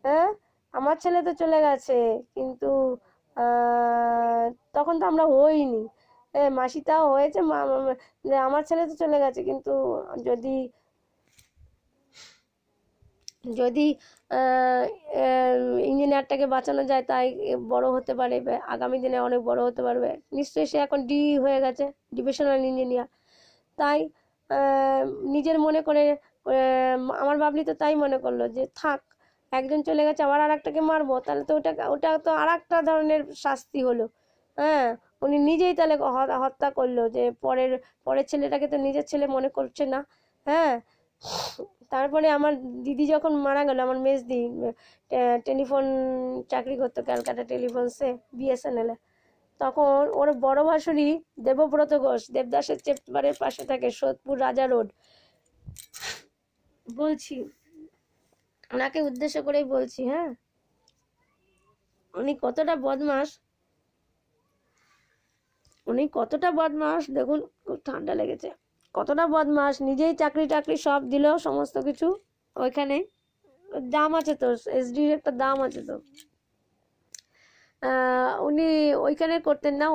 হ্যাঁ, আমার ছেলে তো চলে গেছে, কিন্তু আহ, তখন তো আমরা হইনি। মাসিটাও হয়েছে, যে আমার ছেলে তো চলে গেছে, কিন্তু যদি যদি ইঞ্জিনিয়ারটাকে বাঁচানো যায়, তাই বড় হতে পারে, আগামী দিনে অনেক বড় হতে পারবে নিশ্চয়ই। সে এখন হয়ে গেছে, ডিভিশনাল ইঞ্জিনিয়ার। তাই আহ, নিজের মনে করে আমার বাবলি তো তাই মনে করলো যে থাক, একজন চলে গেছে, আবার আর একটাকে মারবো, তাহলে তো ওটা ওটা তো আর একটা ধরনের শাস্তি হলো। হ্যাঁ, উনি নিজেই তাহলে হত্যা করলো, যে পরের ছেলেটাকে তো নিজের ছেলে মনে করছে না। হ্যাঁ, তারপরে আমার দিদি যখন মারা গেল, আমার মেজদি টেলিফোন চাকরি করতো ক্যালকাটা টেলিফোনসে, বিএসএনএল এ, তখন ওর বড় ভাসুরি দেবব্রত ঘোষ, দেবদাসের চেম্বারের পাশে থাকে, সোদপুর রাজা রোড, বলছি, ওনাকে উদ্দেশ্য করেই বলছি। হ্যাঁ, উনি কতটা বদমাস, দেখুন, খুব ঠান্ডা লেগেছে, কতটা বদমাস, নিজেই চাকরি টাকরি সব দিল, সমস্ত কিছু ওইখানে। দাম আছে তো, এসডির একটা দাম আছে তো। উনি ওইখানে করতেন না,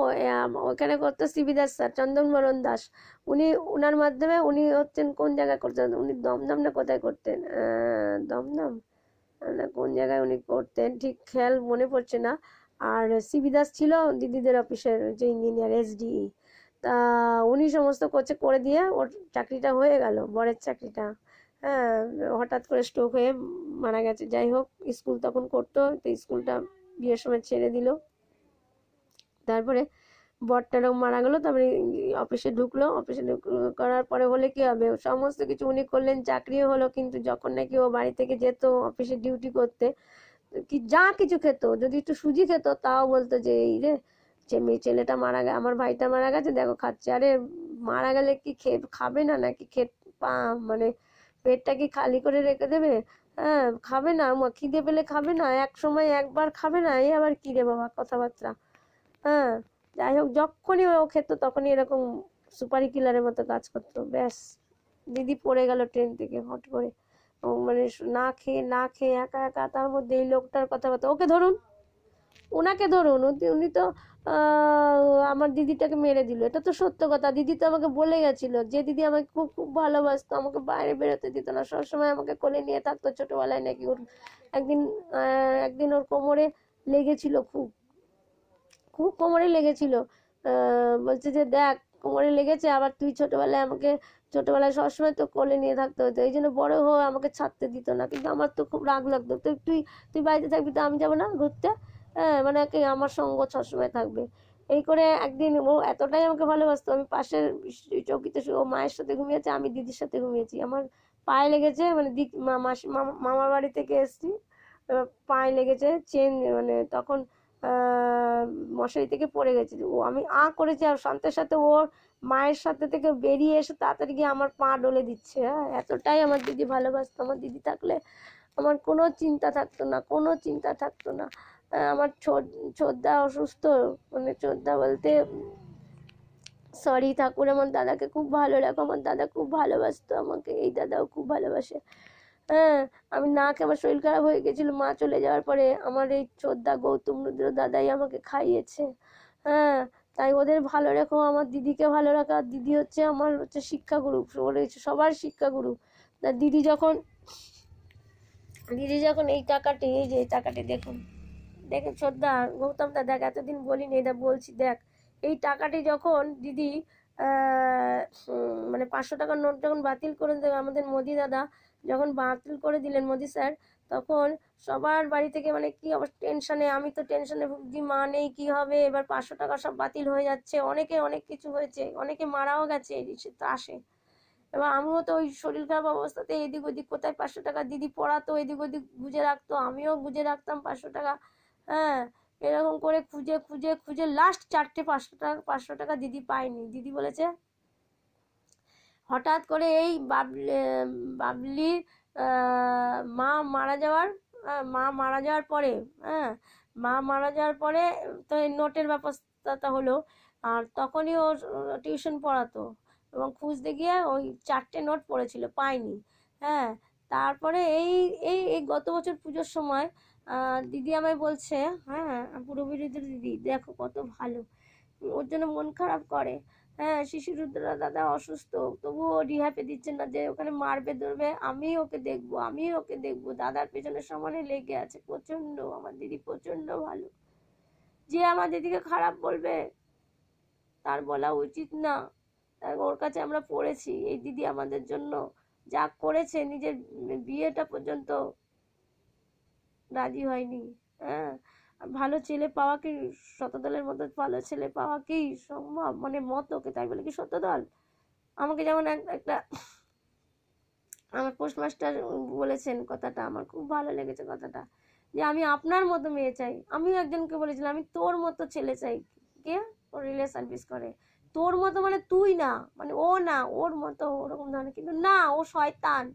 ওইখানে করতো সিবি দাস স্যার, চন্দন বরণ দাস। উনি, ওনার মাধ্যমে উনি হচ্ছেন কোন জায়গায় করতেন, উনি দমদম না কোথায় করতেন, দমদম না কোন জায়গায় উনি করতেন ঠিক খেয়াল মনে পড়ছে না। আর সিবি দাস ছিল দিদিদের অফিসের যে ইঞ্জিনিয়ার, এসডিই। তা উনি সমস্ত করে দিয়ে ওর চাকরিটা হয়ে গেল, বরের চাকরিটা। হ্যাঁ, হঠাৎ করে স্ট্রোক হয়ে মারা গেছে। যাই হোক, স্কুল তখন করতো, তো স্কুলটা বিয়ের সময় ছেড়ে দিল। তারপরে বরটারও মারা গেলো, তারপরে অফিসে ঢুকলো, করার পরে হলে কি হবে, সমস্ত কিছু উনি করলেন, চাকরিও হলো। কিন্তু যখন নাকি ও বাড়ি থেকে যেত অফিসে ডিউটি করতে, কি যা কিছু খেত, যদি একটু সুজি খেত তাও বলতো যে এই রে, যে মেয়ে ছেলেটা মারা গেছে, আমার ভাইটা মারা গেছে, দেখো খাচ্ছে। আরে মারা গেলে কি খাবে না নাকি? মানে পেটটা কি খালি করে রেখে দেবে? হ্যাঁ, খাবে না, খিদে পেলে খাবে না, এক সময় একবার খাবে না, এই আবার কি রে বাবা কথাবার্তা। হ্যাঁ, যাই হোক, যখনই ও খেত তখনই এরকম সুপারি কিলারের মতো কাজ করতো। ব্যাস, দিদি পড়ে গেল ট্রেন থেকে হট করে, ও মানে না খেয়ে একা একা, তার মধ্যে এই লোকটার কথাবার্তা। ওকে ধরুন, ওনাকে ধরুন, উনি তো আমার দিদিটাকে মেরে দিল, এটা তো সত্য কথা। দিদি তো আমাকে বলে গেছিল, যে দিদি আমাকে খুব খুব ভালোবাসতো, আমাকে বাইরে বেরোতে দিত না, সবসময় আমাকে কোলে নিয়ে থাকতো। ছোটবেলায় নাকি ওর একদিন একদিন ওর কোমরে লেগেছিল, খুব খুব কোমরে লেগেছিল। বলছে যে দেখ, কোমরে লেগেছে, আবার তুই ছোটবেলায় সবসময় তো কোলে নিয়ে থাকতে হতো, এই জন্য বড় হয়ে আমাকে ছাড়তে দিত না। কিন্তু আমার তো খুব রাগ লাগতো, তো তুই তুই বাড়িতে থাকবি, তো আমি যাবো না ঘুরতে? হ্যাঁ, মানে আমার সঙ্গ সবসময় থাকবে। এই করে একদিন ও এতটাই আমাকে ভালোবাসতো, আমি পাশের চৌকিতে ও মায়ের সাথে ঘুমিয়েছে, আমি দিদির সাথে ঘুমিয়েছি, আমার পায়ে লেগেছে, মানে মামার বাড়ি থেকে এসছি, পায়ে লেগেছে চেন, মানে তখন মশারি থেকে পড়ে গেছে। আমি করেছি, আর শান্তের সাথে ওর মায়ের সাথে থেকে বেরিয়ে এসে তাড়াতাড়ি গিয়ে আমার পা ডলে দিচ্ছে। হ্যাঁ, এতটাই আমার দিদি ভালোবাসতো। আমার দিদি থাকলে আমার কোনো চিন্তা থাকতো না, কোনো চিন্তা থাকতো না। আমার ছোটদা অসুস্থ, মানে ছোটদা বলতে সরি ঠাকুর, আমার দাদাকে খুব ভালো রাখো, আমার দাদা খুব ভালোবাসতো আমাকে, এই দাদাও খুব ভালোবাসে। হ্যাঁ, আমি না খেয়ে আমার শরীর খারাপ হয়ে গেছিল মা চলে যাওয়ার পরে, আমার এই ছোটদা গৌতম রুদ্র দাদাই আমাকে খাইয়েছে। হ্যাঁ, তাই ওদের ভালো রেখো, আমার দিদিকে ভালো রাখা। দিদি আমার শিক্ষাগুরু, সবার শিক্ষাগুরু। তা দিদি যখন এই যে টাকাটি দেখুন, দেখেন ছোটদা, গৌতম দা, দেখ এতদিন বলিনি, এটা বলছি, দেখ এই টাকাটি যখন দিদি মানে 500 টাকার নোট যখন বাতিল করে দিলেন আমাদের মোদি দাদা, যখন বাতিল করে দিলেন মোদি স্যার, তখন সবার বাড়ি থেকে মানে কি অবস্থা, টেনশনে, আমি তো টেনশনে ভুগছি, মা নেই কি হবে, এবার 500 টাকা সব বাতিল হয়ে যাচ্ছে, অনেকে অনেক কিছু হয়েছে, অনেকে মারাও গেছে এই আসে। এবার আমিও তো ওই শরীর খারাপ অবস্থাতে এদিক ওদিক কোথায় 500 টাকা দিদি পড়াতো, এদিক ওদিক গুজে রাখতো, আমিও গুজে রাখতাম 500 টাকা। হ্যাঁ, এরকম করে খুঁজে খুঁজে খুঁজে লাস্ট 4টে 500 টাকা দিদি পাইনি। দিদি বলেছে হঠাৎ করে এই বাবলির মা মারা যাওয়ার পরে, হ্যাঁ, মা মারা যাওয়ার পরে তো এই নোটের ব্যবস্থাটা হলো। আর তখনই ও টিউশন পড়াতো এবং খুঁজতে গিয়ে ওই 4টে নোট পড়েছিল, পাইনি। হ্যাঁ, তারপরে এই এই এই গত বছর পুজোর সময় দিদি আমায় বলছে, হ্যাঁ, পূর্ববিরোধী দিদি দেখো কত ভালো, ওর জন্য মন খারাপ করে। হ্যাঁ, শিশুরুদ্রা দাদা অসুস্থ, তবুও রিহাবে দিচ্ছে না, যে ওখানে মারবে ধরবে, আমি ওকে দেখবো, দাদার পেছনে সমানে লেগে আছে। প্রচন্ড, আমার দিদি প্রচন্ড ভালো। যে আমার দিদিকে খারাপ বলবে তার বলা উচিত না। ওর কাছে আমরা পড়েছি, এই দিদি আমাদের জন্য যা করেছে, নিজের বিয়েটা পর্যন্ত রাজি হয়নি। হ্যাঁ, ভালো ছেলে পাওয়া কি, শতদলের মতো ভালো ছেলে পাওয়া কি সম্ভব? মানে মত ওকে, তাই বলে কি শতদল? আমাকে যেমন একটা আমার পোস্টমাস্টার বলেছেন কথাটা, আমার খুব ভালো লেগেছে কথাটা, যে আমি আপনার মতো মেয়ে চাই। আমিও একজনকে বলেছিলাম আমি তোর মতো ছেলে চাই। কে? ও রিলে সার্ভিস করে। তোর মতো মানে তুই না, মানে ও না, ওর মতো ওরকম ধরনের, কিন্তু না, ও শয়তান।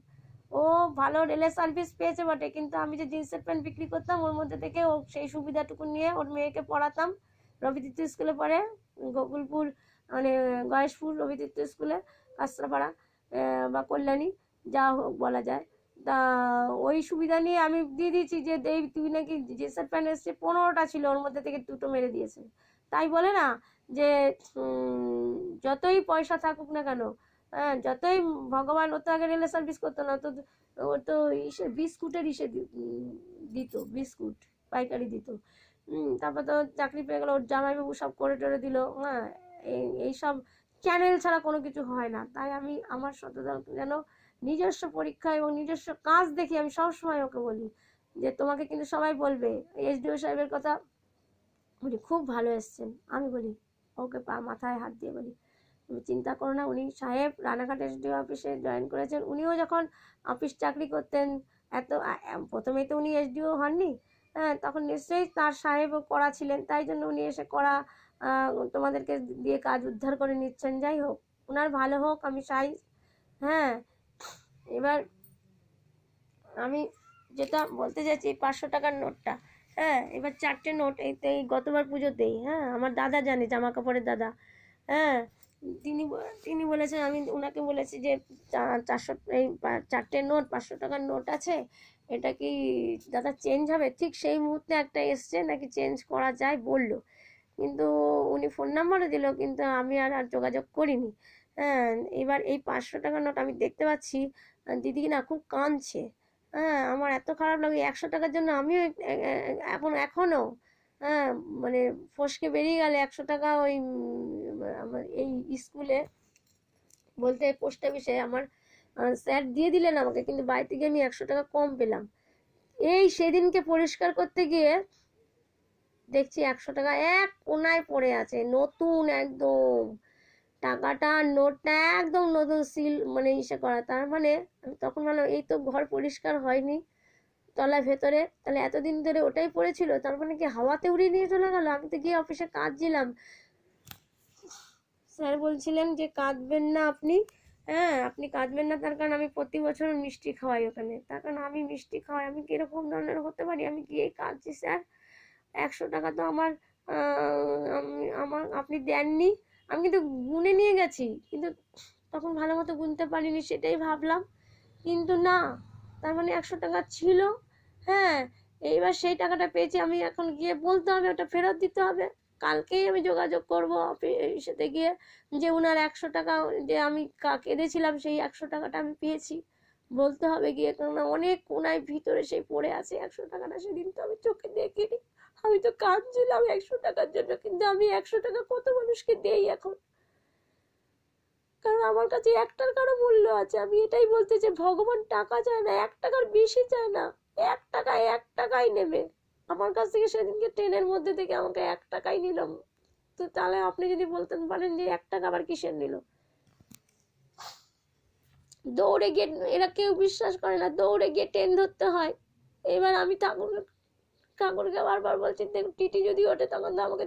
ও ভালো রেলের সার্ভিস পেয়েছে বটে, কিন্তু আমি যে জিন্সের প্যান্ট বিক্রি করতাম ওর মধ্যে থেকে ও সেই সুবিধাটুকু নিয়ে ওর মেয়েকে পড়াতাম। রবিতীর্থ স্কুলে পড়ে, গোকুলপুর মানে গয়েশপুর রবিতীর্থ স্কুলে, কাঁচরাপাড়া বা কল্যাণী, যা হোক বলা যায়। তা ওই সুবিধা নিয়ে আমি দিয়ে দিয়েছি যে তুই নাকি জিন্সের প্যান্ট এসছে, 15টা ছিল, ওর মধ্যে থেকে 2টো মেরে দিয়েছে। তাই বলে না যে যতই পয়সা থাকুক না কেন, হ্যাঁ, যতই ভগবান, ও তো আগে রেলে সার্ভিস করতো না, তো ও তো বিস্কুটের দিত, বিস্কুট পাইকারি দিত। তারপর তো চাকরি পেয়ে গেল, ওর জামাইবাবু সব করে টরে দিল। হ্যাঁ, এইসব চ্যানেল ছাড়া কোনো কিছু হয় না। তাই আমি আমার শতদল যেন নিজস্ব পরীক্ষা এবং নিজস্ব কাজ দেখি, আমি সবসময় ওকে বলি যে তোমাকে কিন্তু সবাই বলবে। এসডিও সাহেবের কথা বলি, খুব ভালো এসছেন, আমি বলি ওকে মাথায় হাত দিয়ে বলি তুমি চিন্তা করো না, উনি সাহেব রানাঘাট এসডিও অফিসে জয়েন করেছেন। উনিও যখন অফিস চাকরি করতেন, প্রথমেই তো উনি এসডিও হননি, হ্যাঁ, তখন নিশ্চয়ই তার সাহেব করা ছিলেন, তাই জন্য উনি এসে করা তোমাদেরকে দিয়ে কাজ উদ্ধার করে নিচ্ছেন। যাই হোক, ওনার ভালো হোক, আমি চাই। হ্যাঁ, এবার আমি যেটা বলতে চাইছি, 500 টাকার নোটটা, হ্যাঁ, এবার 4টে নোট এই গতবার পুজোতেই, হ্যাঁ, আমার দাদা জানে, জামা কাপড়ের দাদা, হ্যাঁ, তিনি বলেছেন, আমি ওনাকে বলেছি যে 400 এই 4টে নোট 500 টাকার নোট আছে, এটা কি দাদা চেঞ্জ হবে? ঠিক সেই মুহূর্তে একটা এসছে নাকি চেঞ্জ করা যায় বলল, কিন্তু উনি ফোন নাম্বারও দিল, কিন্তু আমি আর যোগাযোগ করিনি। হ্যাঁ, এবার এই 500 টাকার নোট আমি দেখতে পাচ্ছি দিদি না খুব কাঁদছে। হ্যাঁ, আমার এত খারাপ লাগে, 100 টাকার জন্য আমিও এখনো, হ্যাঁ, মানে ফসকে বেরিয়ে গেলে 100 টাকা ওই আমার এই স্কুলে বলতে পোস্ট অফিসে আমার স্যার দিয়ে দিলেন আমাকে, কিন্তু বাড়িতে গিয়ে আমি 100 টাকা কম পেলাম। এই সেদিনকে পরিষ্কার করতে গিয়ে দেখছি 100 টাকা এক কোনায় পড়ে আছে, নতুন একদম, টাকাটা নোটটা একদম নতুন, সিল মানে ইসে করা। তার মানে আমি তখন ভাবলাম এই তো ঘর পরিষ্কার হয়নি তলায় ভেতরে, তাহলে এতদিন ধরে ওটাই পড়েছিল, তার মানে কি হাওয়াতে উড়িয়ে নিয়ে চলে গেল? আমি তো গিয়ে অফিসে কাঁদছিলাম। স্যার বলছিলেন যে কাঁদবেন না আপনি, হ্যাঁ, আপনি কাঁদবেন না, তার কারণ আমি প্রতি বছর মিষ্টি খাওয়াই ওখানে, তার কারণ আমি মিষ্টি খাওয়াই, আমি কিরকম ধরনের হতে পারি? আমি গিয়ে কাঁদছি, স্যার 100 টাকা তো আমার আপনি দেননি। আমি কিন্তু গুনে নিয়ে গেছি, কিন্তু তখন ভালো মতো গুনতে পারিনি, সেটাই ভাবলাম, কিন্তু না, তার মানে 100 টাকা ছিল। হ্যাঁ, এইবার সেই টাকাটা পেয়েছি, আমি এখন গিয়ে বলতে হবে ওটা ফেরত দিতে হবে। কালকেই আমি যোগাযোগ করবো অফিসেতে গিয়ে যে উনার 100 টাকা যে আমি কেঁদেছিলাম সেই 100 টাকাটা আমি পেয়েছি, বলতে হবে গিয়ে, কারণ অনেক কোনায় ভিতরে সেই পড়ে আছে 100 টাকাটা, সেদিন তো আমি চোখে দেখিনি। আমি তো কাঁদছিলাম 100 টাকার জন্য, কিন্তু আমি 100 টাকা কত মানুষকে দেই এখন, কারণ আমার কাছে একটার কারো মূল্য আছে। আমি এটাই বলতে চাই, ভগবান টাকা চায় না, 1 টাকার বেশি চায় না, 1 টাকাই নেবে। আমার কাছ থেকে সেদিনকে ট্রেনের মধ্যে থেকে আমাকে 1 টাকাই নিলাম, তো তাহলে আপনি যদি বলতেন পারেন যে 1 টাকা আবার কিসের নিল? দৌড়ে গিয়ে, এরা কেউ বিশ্বাস করে না, দৌড়ে গিয়ে ট্রেন ধরতে হয়। এবার আমি ঠাকুরকে বারবার বলছি, টিটি যদি ওঠে তখন তো আমাকে